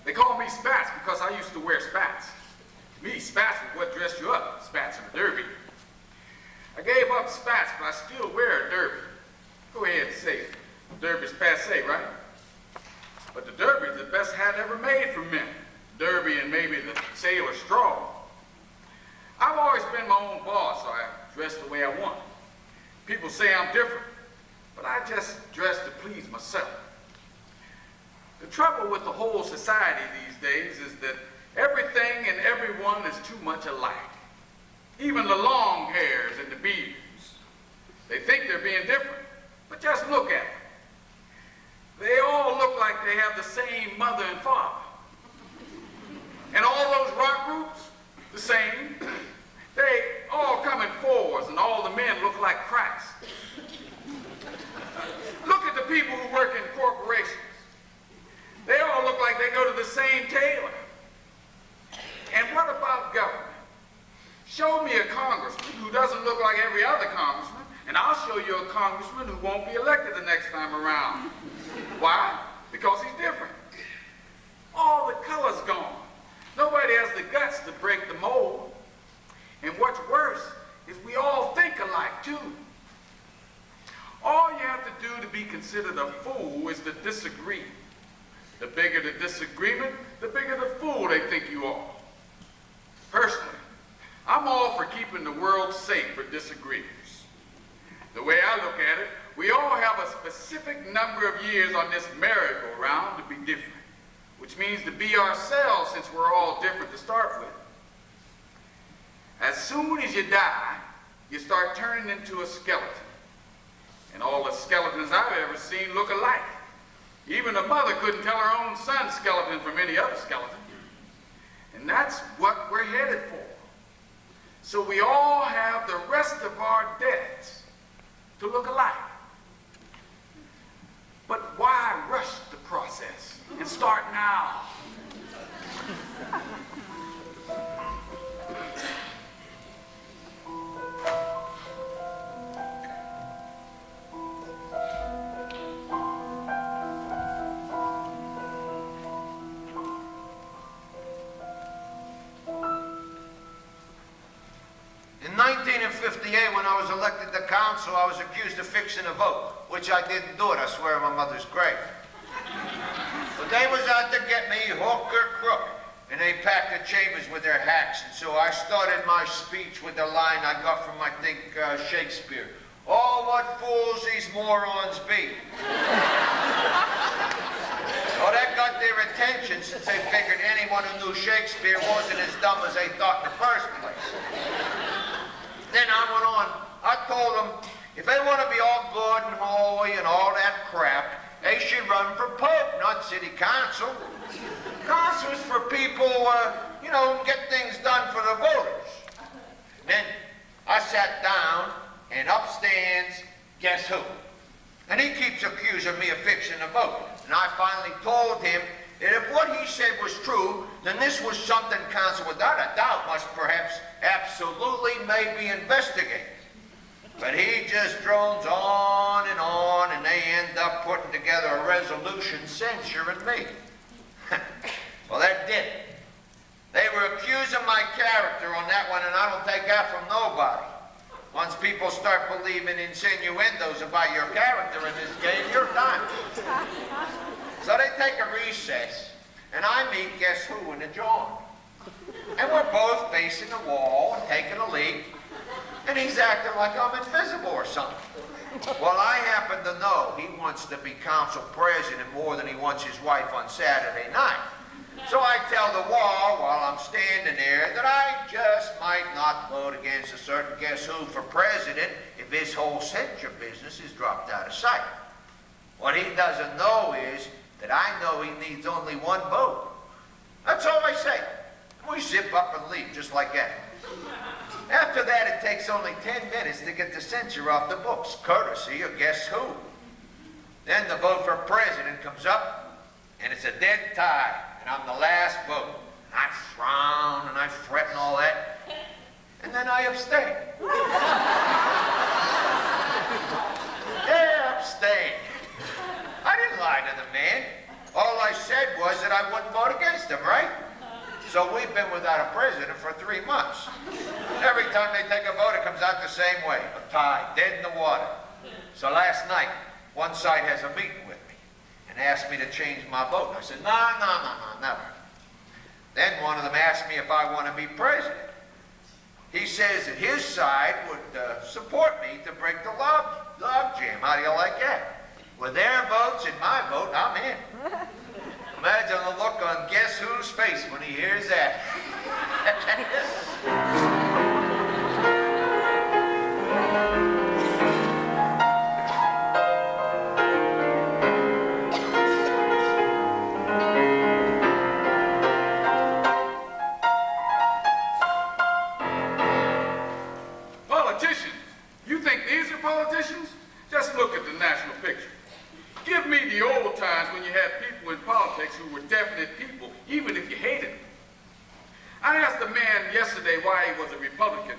They call me Spats because I used to wear spats. To me, spats was what dressed you up, spats and a derby. I gave up spats, but I still wear a derby. Go ahead and say it. Derby's passe, right? But the derby's the best hat ever made for men. Derby and maybe the sailor straw. I've always been my own boss, so I dress the way I want. People say I'm different, but I just dress to please myself. The trouble with the whole society these days is that everything and everyone is too much alike. Even the long hairs and the beards. They think they're being different, but just look at them. They all look like they have the same mother and father. And all those rock groups, the same. They all come in fours, and all the men look like Christ. Look at the people who work in corporations. They all look like they go to the same tailor. And what about government? Show me a congressman who doesn't look like every other congressman, and I'll show you a congressman who won't be elected the next time around. Why? Because he's different. All the color's gone. Nobody has the guts to break the mold. And what's worse is we all think alike, too. All you have to do to be considered a fool is to disagree. The bigger the disagreement, the bigger the fool they think you are. Personally, I'm all for keeping the world safe for disagreements. The way I look at it, we all have a specific number of years on this merry-go-round to be different, which means to be ourselves since we're all different to start with. As soon as you die, you start turning into a skeleton. And all the skeletons I've ever seen look alike. Even a mother couldn't tell her own son's skeleton from any other skeleton. And that's what we're headed for. So we all have the rest of our deaths to look alike. But why rush the process and start now? In 1958, when I was elected to council, I was accused of fixing a vote, which I didn't do it, I swear on my mother's grave. But they was out to get me hook or crook, and they packed the chambers with their hacks, and so I started my speech with the line I got from, I think, Shakespeare. Oh, what fools these morons be. Well, that got their attention since they figured anyone who knew Shakespeare wasn't as dumb as they thought in the first place. Then I went on. I told them, if they want to be all good and holy and all that crap, they should run for Pope, not city council. Council's for people, you know, get things done for the voters. Then I sat down, and up stands, guess who? And he keeps accusing me of fixing the vote. And I finally told him that if what he said was true, then this was something council without a doubt must perhaps absolutely maybe investigate. But he just drones on, and they end up putting together a resolution censuring me. Well, that did it. They were accusing my character on that one, and I don't take that from nobody. Once people start believing insinuendos about your character in this game, you're done. So they take a recess, and I meet guess who in the joint. And we're both facing the wall and taking a leak, and he's acting like I'm invisible or something. Well, I happen to know he wants to be council president more than he wants his wife on Saturday night. So I tell the wall while I'm standing there that I just might not vote against a certain guess who for president if his whole censure business is dropped out of sight. What he doesn't know is that I know he needs only one vote. That's all I say. We zip up and leave just like that. After that, it takes only 10 minutes to get the censure off the books, courtesy of guess who. Then the vote for president comes up, and it's a dead tie, and I'm the last vote. And I frown, and I fret and all that, and then I abstain. Yeah, abstain. I didn't lie to the man. All I said was that I wouldn't vote against him, right? So we've been without a president for 3 months. Every time they take a vote, it comes out the same way. A tie, dead in the water. So last night, one side has a meeting with me and asked me to change my vote. I said, no, never. Then one of them asked me if I want to be president. He says that his side would support me to break the log jam. How do you like that? With their votes and my vote, I'm in. Imagine the look on guess whose face when he hears that. Politicians? You think these are politicians? Just look at the national picture. Give me the old times when you had people in politics who were definite people, even if you hated them. I asked a man yesterday why he was a Republican.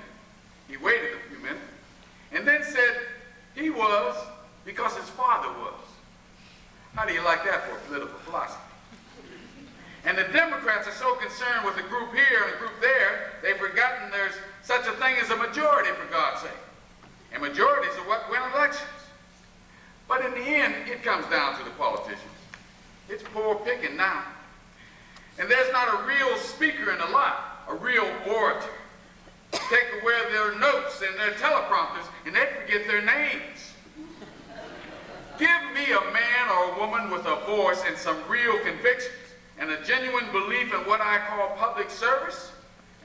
He waited a few minutes and then said he was because his father was. How do you like that for political philosophy? And the Democrats are so concerned with a group here and a group there, they've forgotten there's such a thing as a majority, for God's sake. And majorities are what win elections. But in the end, it comes down to the politicians. It's poor picking now. And there's not a real speaker in the lot, a real orator. Take away their notes and their teleprompters, and they forget their names. Give me a man or a woman with a voice and some real convictions and a genuine belief in what I call public service,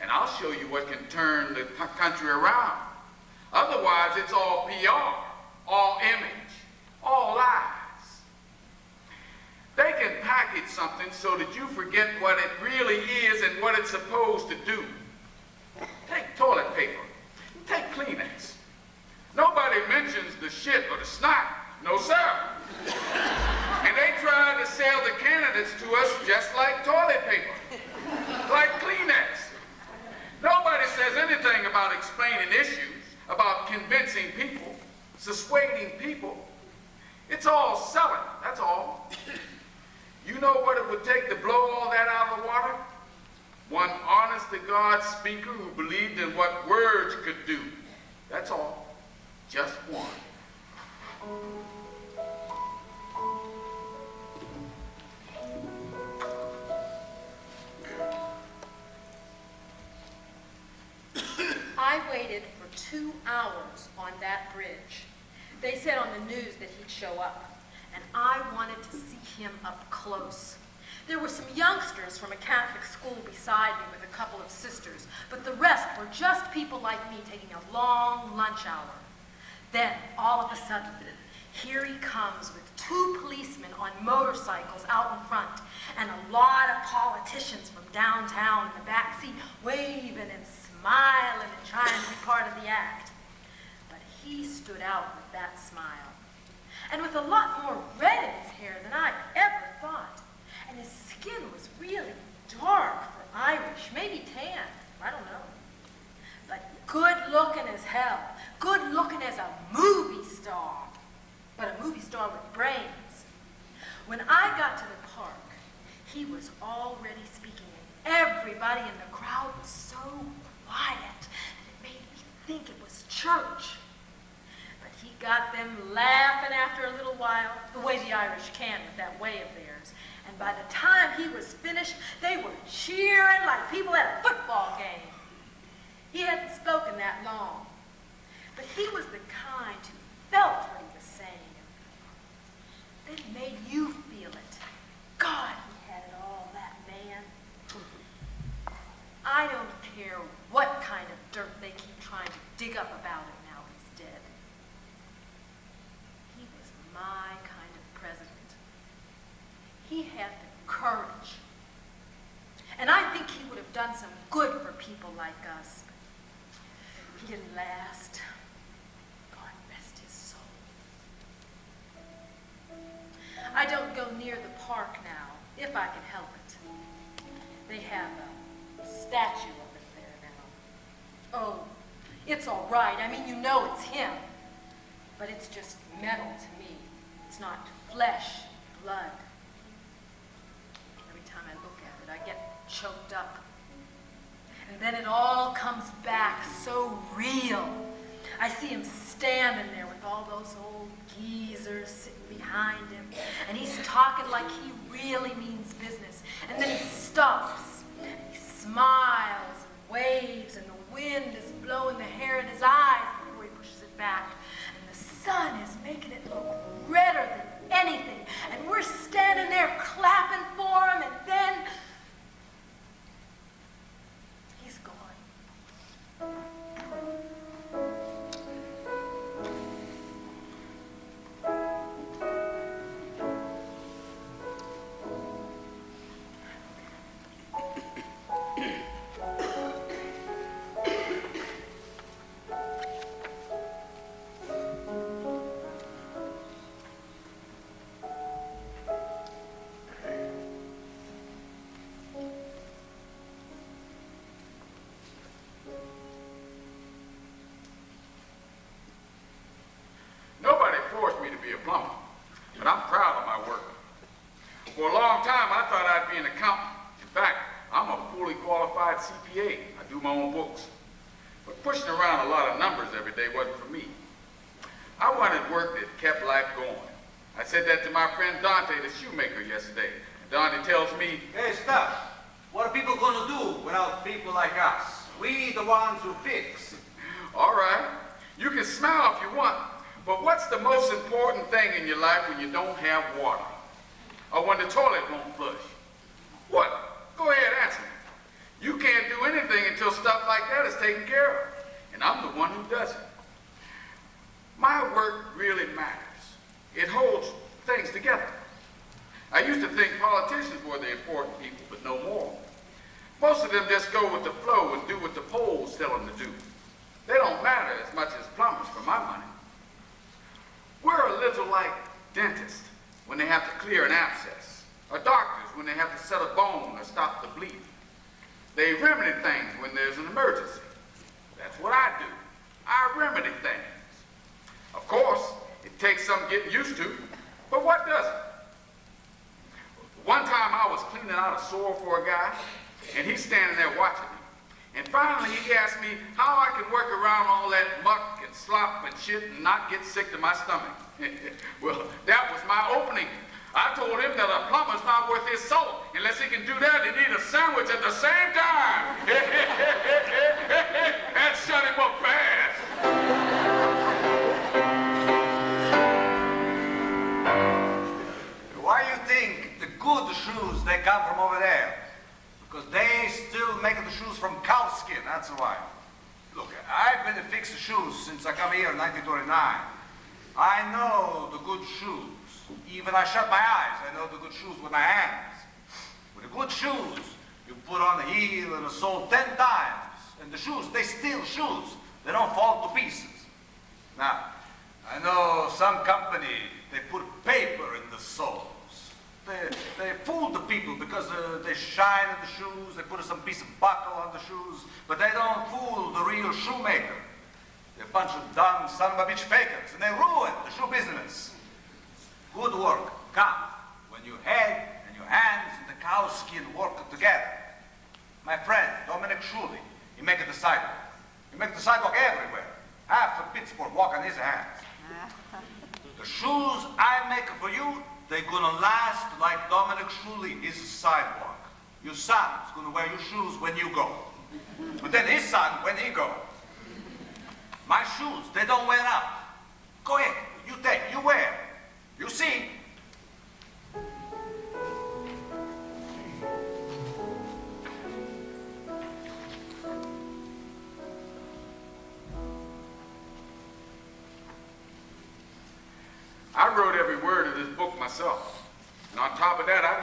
and I'll show you what can turn the country around. Otherwise, it's all PR, all image, all lies. They can package something so that you forget what it really is and what it's supposed to do. Take toilet paper. Take Kleenex. Nobody mentions the shit or the snot. No, sir. And they try to sell the candidates to us just like toilet paper, like Kleenex. Nobody says anything about explaining issues, about convincing people, persuading people. It's all selling, that's all. You know what it would take to blow all that out of the water? One honest-to-God speaker who believed in what words could do. That's all. Just one. I waited for 2 hours on that bridge. They said on the news that he'd show up, and I wanted to see him up close. There were some youngsters from a Catholic school beside me with a couple of sisters, but the rest were just people like me taking a long lunch hour. Then, all of a sudden, here he comes with 2 policemen on motorcycles out in front, and a lot of politicians from downtown in the back seat waving and smiling and trying to be part of the act. But he stood out with that smile, and with a lot more red in his hair than I ever thought. And his skin was really dark for Irish, maybe tan, I don't know. But good looking as hell, good looking as a movie star, but a movie star with brains. When I got to the park, he was already speaking, and everybody in the crowd was so quiet that it made me think it was church. But he got them laughing after a little while, the way the Irish can with that way of theirs. And by the time he was finished, they were cheering like people at a football game. He hadn't spoken that long, but he was the kind who felt what he was saying. It made you feel it. God, he had it all, that man. dig up about it now he's dead. He was my kind of president. He had the courage. And I think he would have done some good for people like us. He didn't last. God rest his soul. I don't go near the park now, if I can help it. They have a statue of it there now. Oh, it's all right. I mean, you know it's him. But it's just metal to me. It's not flesh, blood. Every time I look at it, I get choked up. And then it all comes back so real. I see him standing there with all those old geezers sitting behind him, and he's talking like he really means business. And then he stops, and he smiles and waves, and the wind is blowing the hair in his eyes before he pushes it back. And the sun is making it look redder than anything. And we're standing there clapping for him, and then he's gone. Nobody forced me to be a plumber, but I'm proud of my work. For a long time, I thought I'd be an accountant. In fact, I'm a fully qualified CPA. I do my own books. But pushing around a lot of numbers every day wasn't for me. I wanted work that kept life going. I said that to my friend Dante, the shoemaker, yesterday. Dante tells me, Hey, stop. What are people going to do without people like us? We the ones who fix. all right, you can smile if you want, but what's the most important thing in your life when you don't have water? Or when the toilet won't flush? What? Go ahead, answer me. You can't do anything until stuff like that is taken care of. And I'm the one who does it. My work really matters. It holds things together. I used to think politicians were the important people, but no more. Most of them just go with the flow and do what the polls tell them to do. They don't matter as much as plumbers for my money. We're a little like dentists when they have to clear an abscess, or doctors when they have to set a bone or stop the bleeding. They remedy things when there's an emergency. That's what I do. I remedy things. Of course, it takes some getting used to, but what doesn't? One time I was cleaning out a sore for a guy, and he's standing there watching me. And finally he asked me how I could work around all that muck and slop and shit and not get sick to my stomach. Well, that was my opening. I told him that a plumber's not worth his salt. Unless he can do that, he needs a sandwich at the same time. And shut him up fast. Why you think the good shoes, they come from over there? Because they still make the shoes from cow skin, that's why. Look, I've been fixing shoes since I come here in 1929. I know the good shoes. Even I shut my eyes, I know the good shoes with my hands. With the good shoes, you put on the heel and the sole 10 times. And the shoes, they still shoes. They don't fall to pieces. Now, I know some company, they put paper in the soles. They fool the people because they shine in the shoes, they put some piece of buckle on the shoes, but they don't fool the real shoemaker. They're a bunch of dumb son of a bitch fakers, and they ruin the shoe business. Good work comes when your head and your hands and the cow skin work together. My friend, Dominic Schuley, he make the sidewalk. He make the sidewalk everywhere. Half of Pittsburgh walk on his hands. The shoes I make for you, they're gonna last like Dominic Schuley, his sidewalk. Your son's gonna wear your shoes when you go. But then his son, when he go. My shoes, they don't wear out. Go ahead, you take, you wear. You see?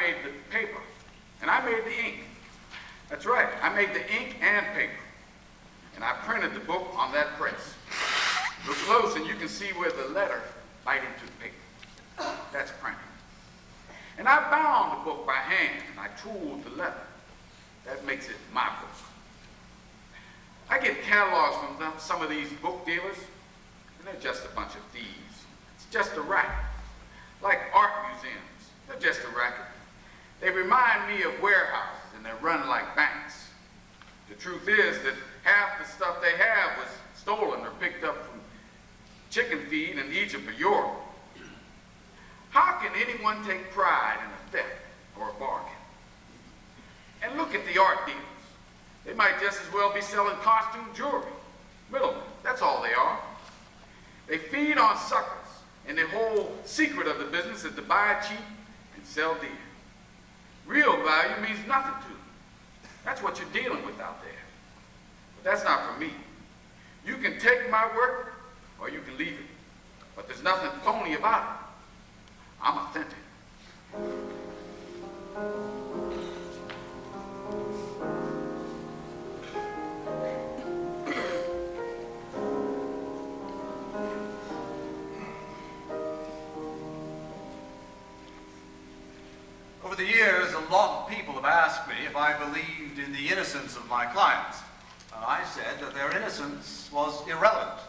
made the paper, and I made the ink. That's right, I made the ink and paper. And I printed the book on that press. Look close and you can see where the letter bite into the paper. That's printing. And I bound the book by hand, and I tooled the leather. That makes it my book. I get catalogs from some of these book dealers, and they're just a bunch of thieves. It's just a racket. Like art museums, they're just a racket. They remind me of warehouses, and they run like banks. The truth is that half the stuff they have was stolen or picked up from chicken feed in Egypt or Europe. How can anyone take pride in a theft or a bargain? And look at the art dealers. They might just as well be selling costume jewelry. Middlemen, that's all they are. They feed on suckers, and the whole secret of the business is to buy cheap and sell dear. Real value means nothing to them. That's what you're dealing with out there. But that's not for me. You can take my work, or you can leave it. But there's nothing phony about it. I'm authentic. Over the years, a lot of people have asked me if I believed in the innocence of my clients. And I said that their innocence was irrelevant.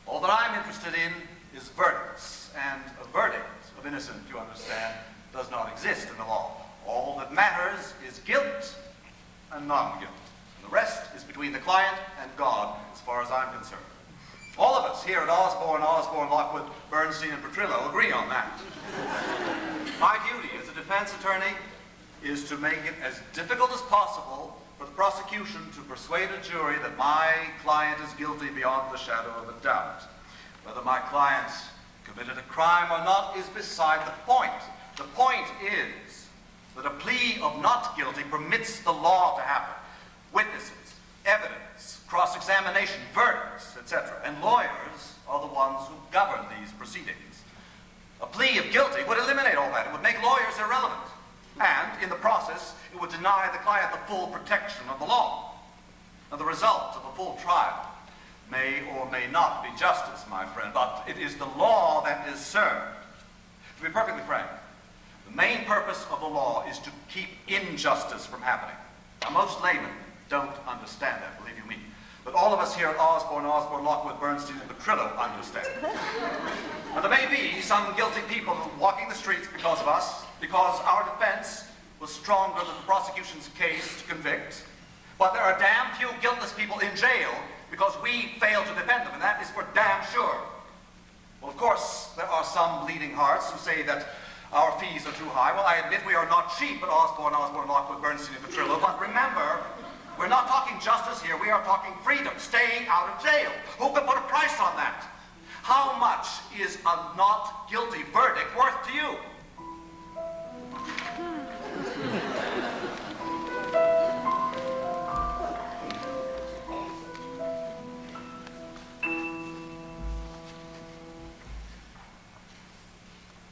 All that I'm interested in is verdicts, and a verdict of innocent, you understand, does not exist in the law. All that matters is guilt and non-guilt. And the rest is between the client and God, as far as I'm concerned. All of us here at Osborne, Lockwood, Bernstein, and Petrillo agree on that. My duty as a defense attorney is to make it as difficult as possible for the prosecution to persuade a jury that my client is guilty beyond the shadow of a doubt. Whether my client committed a crime or not is beside the point. The point is that a plea of not guilty permits the law to happen. Witnesses, evidence, cross-examination, verdicts, etc. And lawyers are the ones who govern these proceedings. A plea of guilty would eliminate all that. It would make lawyers irrelevant. And, in the process, it would deny the client the full protection of the law. Now, the result of a full trial may or may not be justice, my friend, but it is the law that is served. To be perfectly frank, the main purpose of the law is to keep injustice from happening. Now, most laymen don't understand that, believe you me. But all of us here at Osborne, Lockwood, Bernstein, and Petrillo understand. Now, there may be some guilty people walking the streets because of us, because our defense was stronger than the prosecution's case to convict. But there are damn few guiltless people in jail because we failed to defend them, and that is for damn sure. Well, of course, there are some bleeding hearts who say that our fees are too high. Well, I admit we are not cheap at Osborne, Lockwood, Bernstein, and Petrillo, but remember, we're not talking justice here, we are talking freedom, staying out of jail. Who can put a price on that? How much is a not guilty verdict worth to you?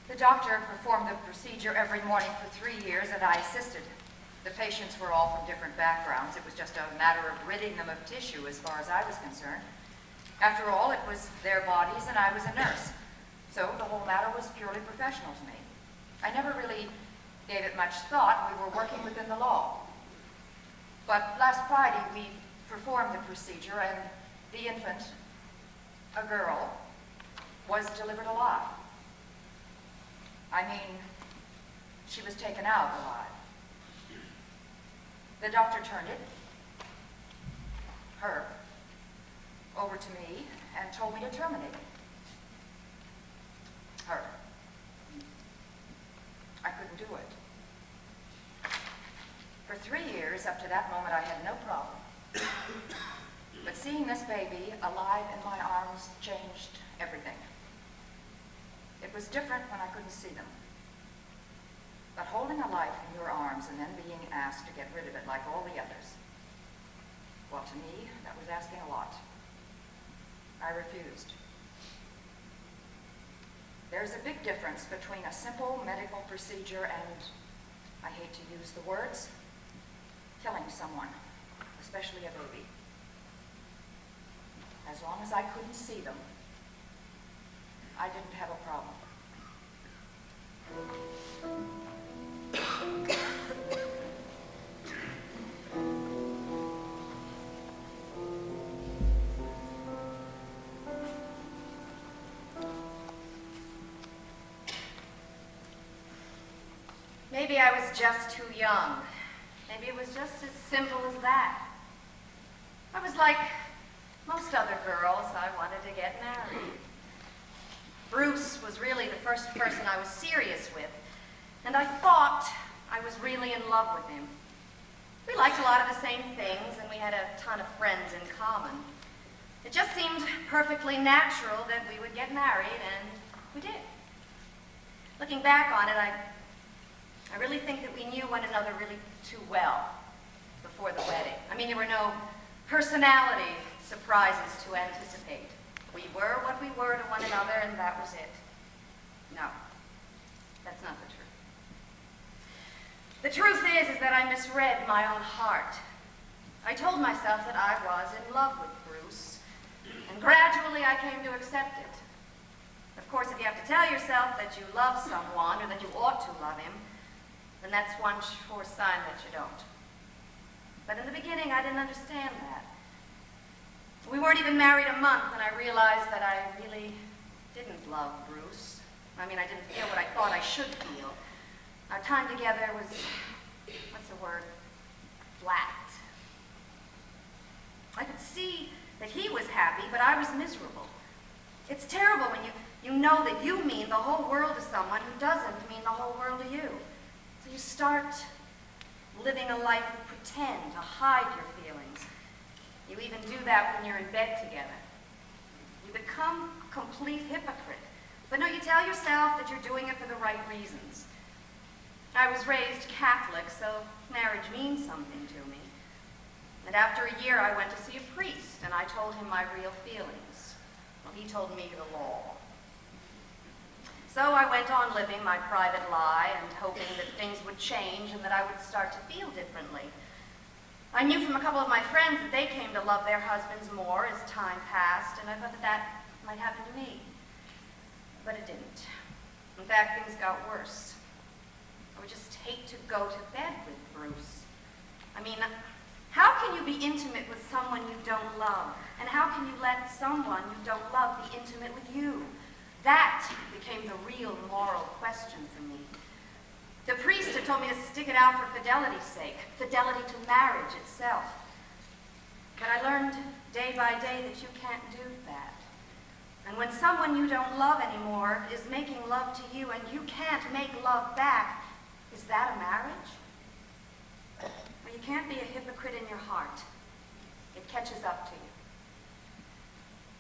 The doctor performed the procedure every morning for 3 years, and I assisted. The patients were all from different backgrounds. It was just a matter of ridding them of tissue as far as I was concerned. After all, it was their bodies and I was a nurse. So the whole matter was purely professional to me. I never really gave it much thought. We were working within the law. But last Friday, we performed the procedure, and the infant, a girl, was delivered alive. I mean, she was taken out alive. The doctor turned it, her, over to me and told me to terminate it. Her. I couldn't do it. For 3 years, up to that moment, I had no problem. But seeing this baby alive in my arms changed everything. It was different when I couldn't see them. But holding a life in your arms and then being asked to get rid of it like all the others, well, to me, that was asking a lot. I refused. There's a big difference between a simple medical procedure and I hate to use the words, killing someone, especially a baby. As long as I couldn't see them, I didn't have a problem. Maybe I was just too young. Maybe it was just as simple as that. I was like most other girls. I wanted to get married. Bruce was really the first person I was serious with, and I thought I was really in love with him. We liked a lot of the same things, and we had a ton of friends in common. It just seemed perfectly natural that we would get married, and we did. Looking back on it, I really think that we knew one another really too well before the wedding. I mean, there were no personality surprises to anticipate. We were what we were to one another, and that was it. No, that's not the truth. The truth is that I misread my own heart. I told myself that I was in love with Bruce, and gradually I came to accept it. Of course, if you have to tell yourself that you love someone, or that you ought to love him, then that's one sure sign that you don't. But in the beginning, I didn't understand that. We weren't even married a month, and I realized that I really didn't love Bruce. I mean, I didn't feel what I thought I should feel. Our time together was, what's the word? Flat. I could see that he was happy, but I was miserable. It's terrible when you know that you mean the whole world to someone who doesn't mean the whole world to you. So you start living a life of pretend to hide your feelings. You even do that when you're in bed together. You become a complete hypocrite. But no, you tell yourself that you're doing it for the right reasons. I was raised Catholic, so marriage means something to me. And after a year, I went to see a priest, and I told him my real feelings. Well, he told me the law. So I went on living my private lie and hoping that things would change and that I would start to feel differently. I knew from a couple of my friends that they came to love their husbands more as time passed, and I thought that that might happen to me. But it didn't. In fact, things got worse. I would just hate to go to bed with Bruce. I mean, how can you be intimate with someone you don't love? And how can you let someone you don't love be intimate with you? That became the real moral question for me. The priest had told me to stick it out for fidelity's sake, fidelity to marriage itself. But I learned day by day that you can't do that. And when someone you don't love anymore is making love to you and you can't make love back, is that a marriage? Well, you can't be a hypocrite in your heart. It catches up to you.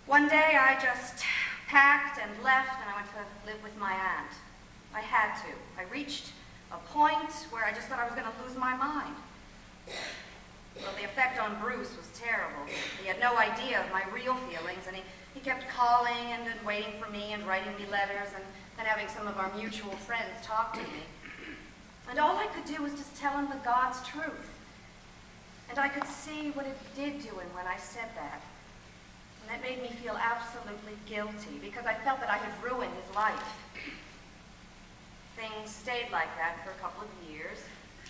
One day I just packed and left, and I went to live with my aunt. I had to. I reached a point where I just thought I was going to lose my mind. Well, the effect on Bruce was terrible. He had no idea of my real feelings, and he kept calling and waiting for me and writing me letters and having some of our mutual friends talk to me. And all I could do was just tell him the God's truth. And I could see what it did to him when I said that. And that made me feel absolutely guilty because I felt that I had ruined his life. Things stayed like that for a couple of years.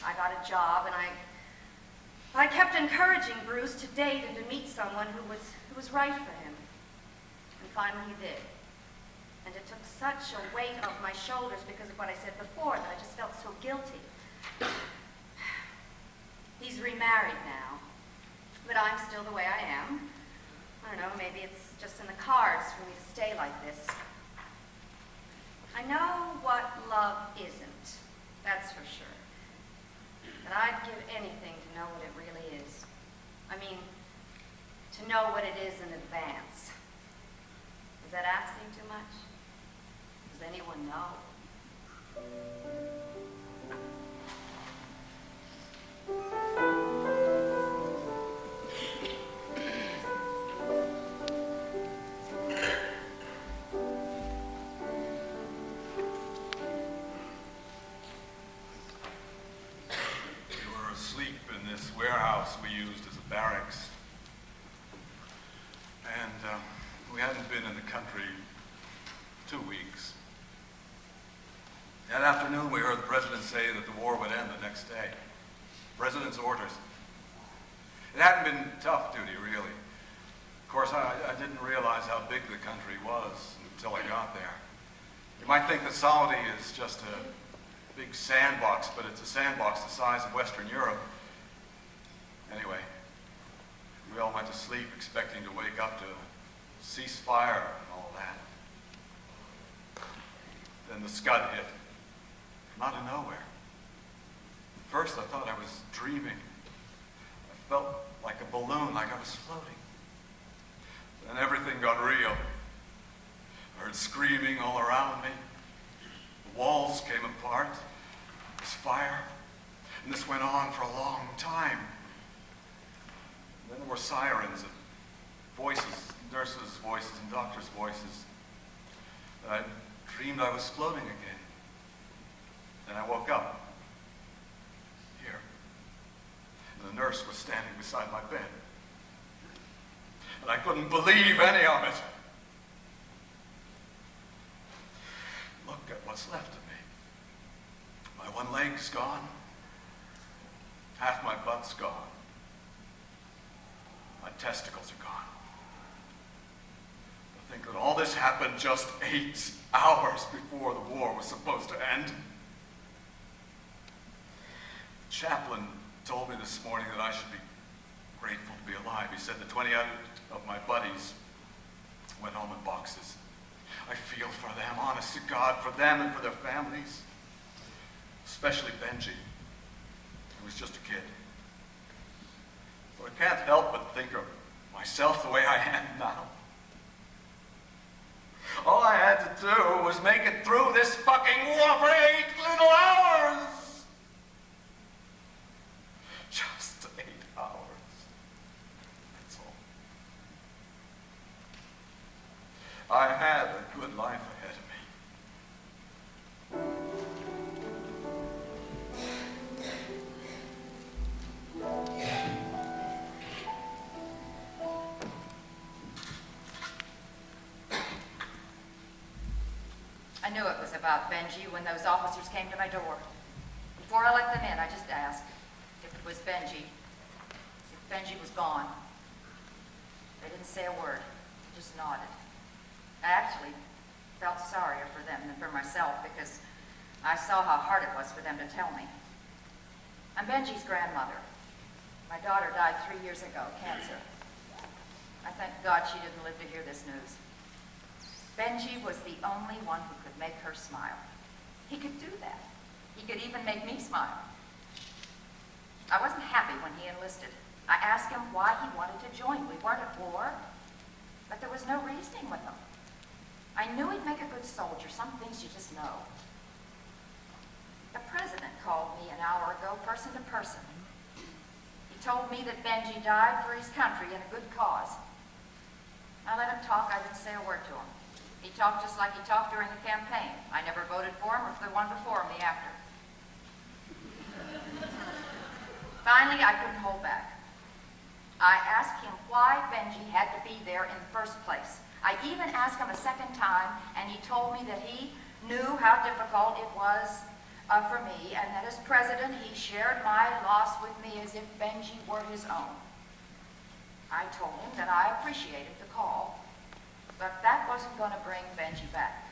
I got a job, and I kept encouraging Bruce to date and to meet someone who was right for him. And finally he did. And it took such a weight off my shoulders because of what I said before that I just felt so guilty. He's remarried now, but I'm still the way I am. I don't know, maybe it's just in the cards for me to stay like this. I know what love isn't, that's for sure. But I'd give anything to know what it really is. I mean, to know what it is in advance. Is that asking too much? Does anyone know? in this warehouse we used as a barracks. And we hadn't been in the country 2 weeks. That afternoon, we heard the president say that the war would end the next day. President's orders. It hadn't been tough duty, really. Of course, I didn't realize how big the country was until I got there. You might think that Saudi is just a big sandbox, but it's a sandbox the size of Western Europe. Anyway, we all went to sleep expecting to wake up to ceasefire and all that. Then the Scud hit, from out of nowhere. At first I thought I was dreaming. I felt like a balloon, like I was floating. Then everything got real. I heard screaming all around me. The walls came apart. There was fire. And this went on for a long time. And then there were sirens and voices, nurses' voices and doctors' voices. And I dreamed I was floating again. Then I woke up. Here. And the nurse was standing beside my bed. And I couldn't believe any of it. Look at what's left of me. My one leg's gone. Half my butt's gone. My testicles are gone. To think that all this happened just 8 hours before the war was supposed to end. The chaplain told me this morning that I should be grateful to be alive. He said that 20 out of my buddies went home in boxes. I feel for them, honest to God, for them and for their families. Especially Benji, who was just a kid. But I can't help but think of myself the way I am now. All I had to do was make it through this fucking war for 8 little hours. Just 8 hours. That's all. I had a good life ahead of me. I knew it was about Benji when those officers came to my door. Before I let them in, I just asked if it was Benji, if Benji was gone. They didn't say a word, just nodded. I actually felt sorrier for them than for myself because I saw how hard it was for them to tell me. I'm Benji's grandmother. My daughter died 3 years ago, cancer. I thank God she didn't live to hear this news. Benji was the only one who could make her smile. He could do that. He could even make me smile. I wasn't happy when he enlisted. I asked him why he wanted to join. We weren't at war, but there was no reasoning with him. I knew he'd make a good soldier. Some things you just know. The president called me an hour ago, person to person. He told me that Benji died for his country in a good cause. I let him talk. I didn't say a word to him. He talked just like he talked during the campaign. I never voted for him or for the one before him, the actor. Finally, I couldn't hold back. I asked him why Benji had to be there in the first place. I even asked him a second time, and he told me that he knew how difficult it was for me, and that as president, he shared my loss with me as if Benji were his own. I told him that I appreciated the call, but that wasn't going to bring Benji back.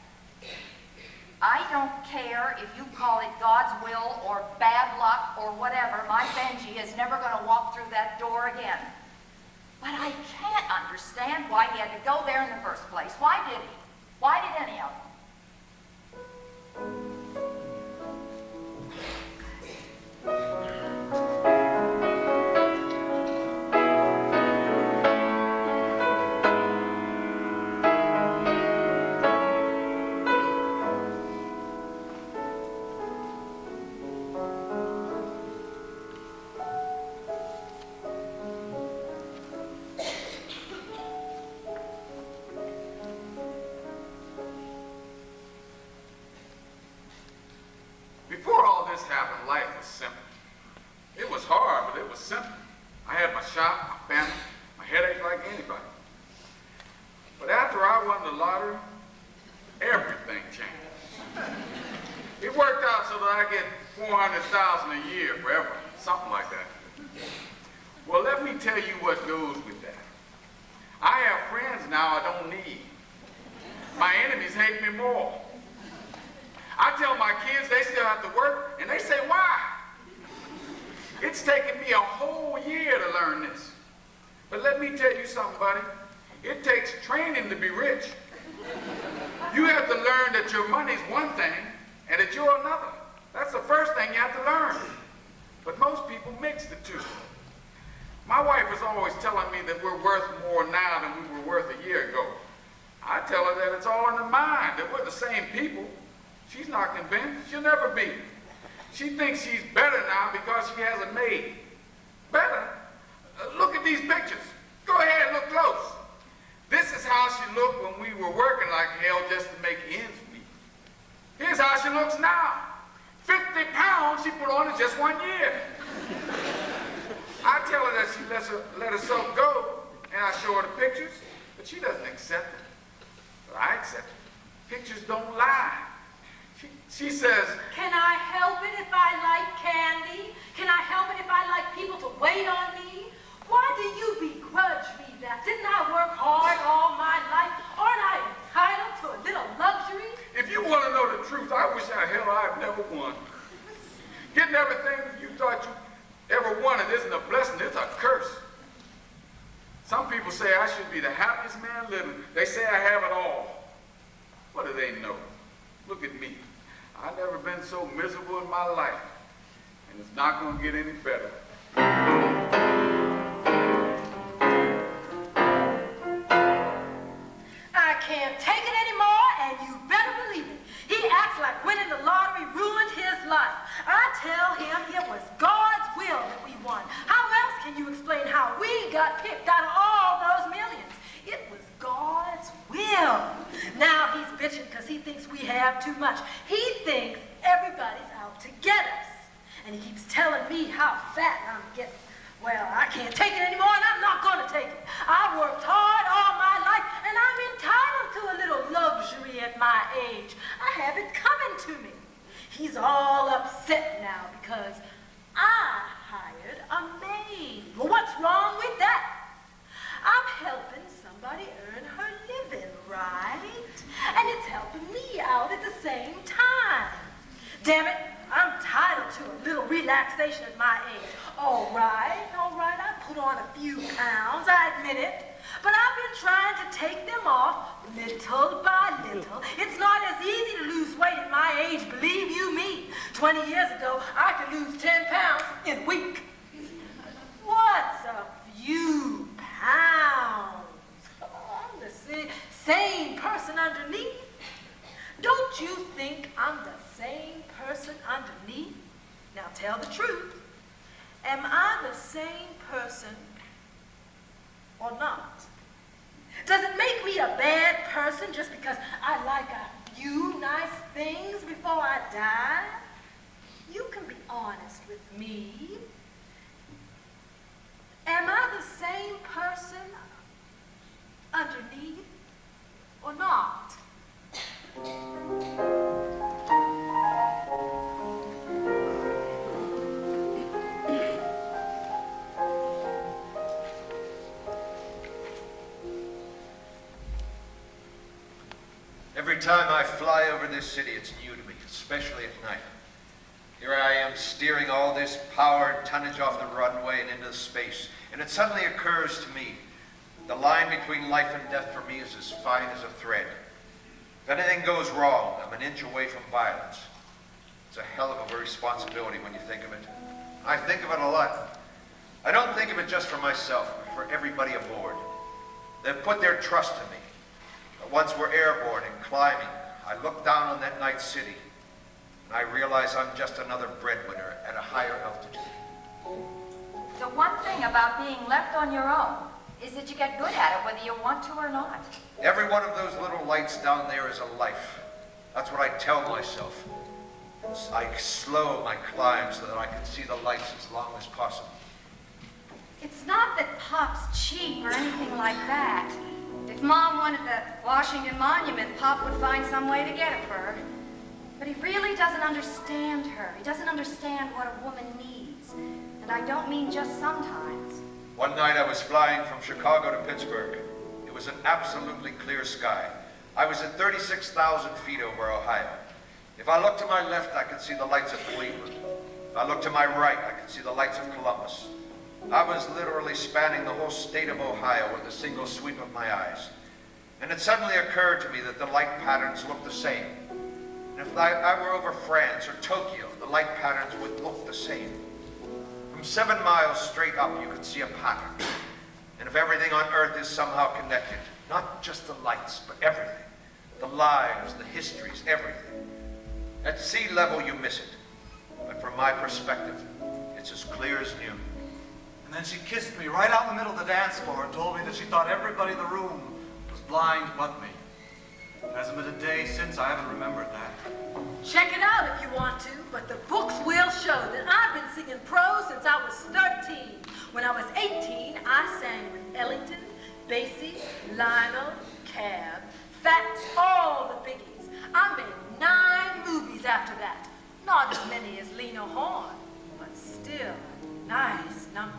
I don't care if you call it God's will or bad luck or whatever, my Benji is never going to walk through that door again. But I can't understand why he had to go there in the first place. Why did he? Why did any of them? was simple. I had my shop, my family, my headache like anybody. But after I won the lottery, everything changed. It worked out so that I get $400,000 a year forever, something like that. Well, let me tell you what goes with that. I have friends now I don't need. My enemies hate me more. I tell my kids they still have to work, and they say, why? It's taken me a whole year to learn this. But let me tell you something, buddy. It takes training to be rich. You have to learn that your money's one thing and that you're another. That's the first thing you have to learn. But most people mix the two. My wife is always telling me that we're worth more now than we were worth a year ago. I tell her that it's all in the mind, that we're the same people. She's not convinced. She'll never be. She thinks she's better now because she has a maid. Better? Look at these pictures. Go ahead and look close. This is how she looked when we were working like hell just to make ends meet. Here's how she looks now. 50 pounds she put on in just 1 year. I tell her that she let herself go, and I show her the pictures, but she doesn't accept it. But I accept it. Pictures don't lie. She says, Can I help it if I like candy? Can I help it if I like people to wait on me? Why do you begrudge me that? Didn't I work hard all my life? Aren't I entitled to a little luxury? if you want to know the truth, I wish hell I've never won. Getting everything you thought you ever wanted isn't a blessing, it's a curse. Some people say I should be the happiest man living. They say I have it all. What do they know? Look at me. I've never been so miserable in my life, and it's not going to get any better. I can't take it anymore, and you better believe it. He acts like winning the lottery ruined his life. I tell him it was God's will that we won. How else can you explain how we got picked out of all those millions? It was God's will. Now he's bitching because he thinks we have too much. He thinks everybody's out to get us. And he keeps telling me how fat I'm getting. Well, I can't take it anymore, and I'm not going to take it. I worked hard all my life, and I'm entitled to a little luxury at my age. I have it coming to me. He's all upset now because I hired a maid. Well, what's wrong with that? I'm helping somebody earn her living, right? And it's helping me out at the same time. Damn it, I'm entitled to a little relaxation at my age. All right, I put on a few pounds, I admit it. But I've been trying to take them off little by little. It's not as easy to lose weight at my age, believe you me. 20 years ago, I could lose 10 pounds in a week. What's a few pounds? Oh, I'm the same person underneath. Don't you think I'm the same person underneath? Now tell the truth. Am I the same person or not? Does it make me a bad person just because I like a few nice things before I die? You can be honest with me. Am I the same person underneath or not? Every time I fly over this city, it's new to me, especially at night. Here I am steering all this power and tonnage off the runway and into space, and it suddenly occurs to me, the line between life and death for me is as fine as a thread. If anything goes wrong, I'm an inch away from violence. It's a hell of a responsibility when you think of it. I think of it a lot. I don't think of it just for myself, but for everybody aboard. They've put their trust in me. Once we're airborne and climbing, I look down on that night city, and I realize I'm just another breadwinner at a higher altitude. The one thing about being left on your own is that you get good at it whether you want to or not. Every one of those little lights down there is a life. That's what I tell myself. I slow my climb so that I can see the lights as long as possible. It's not that Pop's cheap or anything like that. If Mom wanted the Washington Monument, Pop would find some way to get it for her. But he really doesn't understand her. He doesn't understand what a woman needs. And I don't mean just sometimes. One night I was flying from Chicago to Pittsburgh. It was an absolutely clear sky. I was at 36,000 feet over Ohio. If I looked to my left, I could see the lights of Cleveland. If I looked to my right, I could see the lights of Columbus. I was literally spanning the whole state of Ohio with a single sweep of my eyes. And it suddenly occurred to me that the light patterns looked the same. And if I were over France or Tokyo, the light patterns would look the same. From 7 miles straight up, you could see a pattern. And if everything on Earth is somehow connected, not just the lights, but everything, the lives, the histories, everything. At sea level, you miss it. But from my perspective, it's as clear as new. And then she kissed me right out in the middle of the dance floor and told me that she thought everybody in the room was blind but me. It hasn't been a day since I haven't remembered that. Check it out if you want to, but the books will show that I've been singing prose since I was 13. When I was 18, I sang with Ellington, Basie, Lionel, Cab, Fats, all the biggies. I made 9 movies after that. Not as many as Lena Horne, but still a nice number.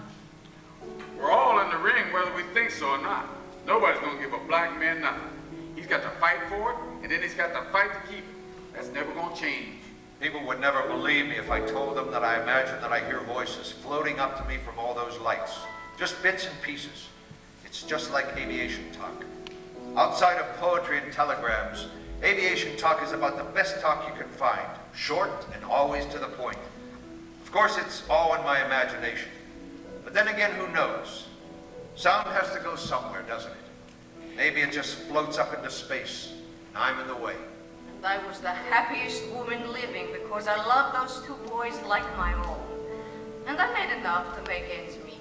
We're all in the ring whether we think so or not. Nobody's gonna give a black man nothing. He's got to fight for it, and then he's got to fight to keep it. That's never gonna change. People would never believe me if I told them that I imagine that I hear voices floating up to me from all those lights. Just bits and pieces. It's just like aviation talk. Outside of poetry and telegrams, aviation talk is about the best talk you can find. Short and always to the point. Of course, it's all in my imagination. But then again, who knows? Sound has to go somewhere, doesn't it? Maybe it just floats up into space, and I'm in the way. And I was the happiest woman living because I loved those 2 boys like my own. And I made enough to make ends meet.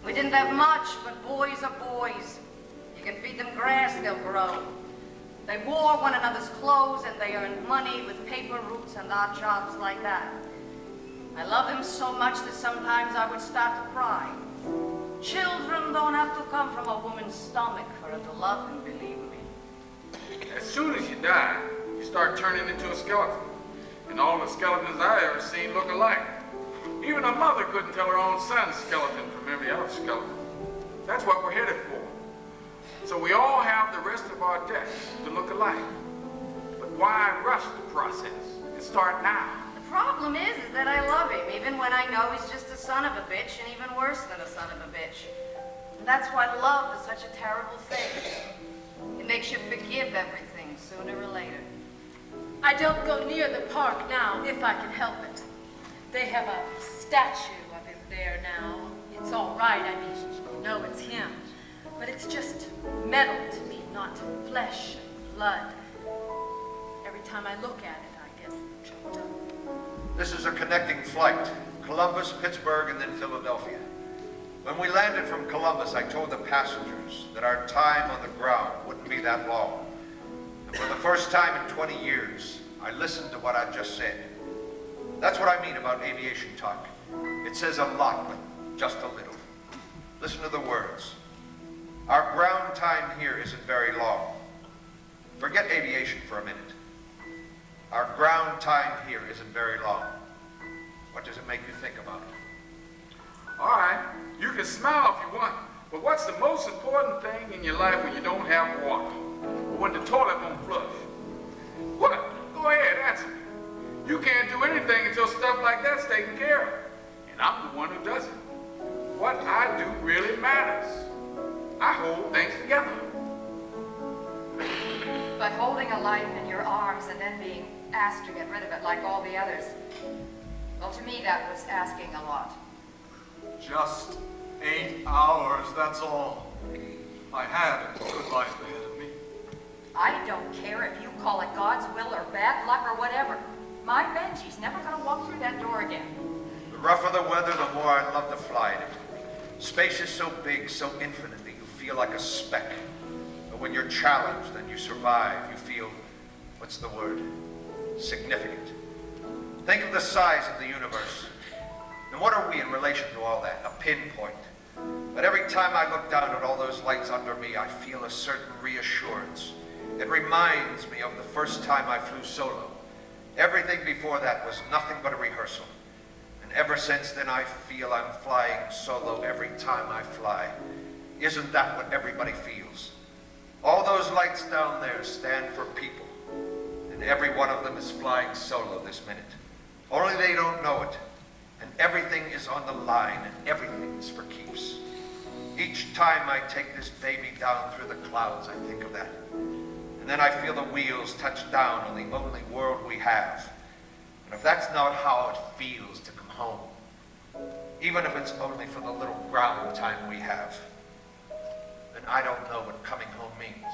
We didn't have much, but boys are boys. You can feed them grass, they'll grow. They wore one another's clothes and they earned money with paper routes and odd jobs like that. I love them so much that sometimes I would start to cry. Children don't have to come from a woman's stomach for her to love them, believe me. As soon as you die, you start turning into a skeleton. And all the skeletons I ever seen look alike. Even a mother couldn't tell her own son's skeleton from every other skeleton. That's what we're headed for. So we all have the rest of our deaths to look alike. But why rush the process? And start now. The problem is that I love him, even when I know he's just a son of a bitch, and even worse than a son of a bitch. And that's why love is such a terrible thing. It makes you forgive everything sooner or later. I don't go near the park now if I can help it. They have a statue of him there now. It's all right, I mean, you know it's him. But it's just metal to me, not flesh and blood. Every time I look at it, I get choked up. This is a connecting flight. Columbus, Pittsburgh, and then Philadelphia. When we landed from Columbus, I told the passengers that our time on the ground wouldn't be that long. And for the first time in 20 years, I listened to what I just said. That's what I mean about aviation talk. It says a lot, but just a little. Listen to the words. Our ground time here isn't very long. Forget aviation for a minute. Our ground time here isn't very long. What does it make you think about it? All right, you can smile if you want, but what's the most important thing in your life when you don't have water? Or when the toilet won't flush? What? Go ahead, answer me. You can't do anything until stuff like that's taken care of. And I'm the one who does it. What I do really matters. I hold things together. But holding a life in your arms and then being asked to get rid of it like all the others, well, to me that was asking a lot. Just 8 hours, that's all. I had a good life ahead of me. I don't care if you call it God's will or bad luck or whatever. My Benji's never going to walk through that door again. The rougher the weather, the more I love to fly in it. Space is so big, so infinite that you feel like a speck. But when you're challenged and you survive, you feel, what's the word? Significant. Think of the size of the universe. And what are we in relation to all that? A pinpoint. But every time I look down at all those lights under me, I feel a certain reassurance. It reminds me of the first time I flew solo. Everything before that was nothing but a rehearsal. And ever since then, I feel I'm flying solo every time I fly. Isn't that what everybody feels? All those lights down there stand for people. And every one of them is flying solo this minute. Only they don't know it. And everything is on the line, and everything is for keeps. Each time I take this baby down through the clouds, I think of that. And then I feel the wheels touch down on the only world we have. And if that's not how it feels to come home, even if it's only for the little ground time we have, then I don't know what coming home means.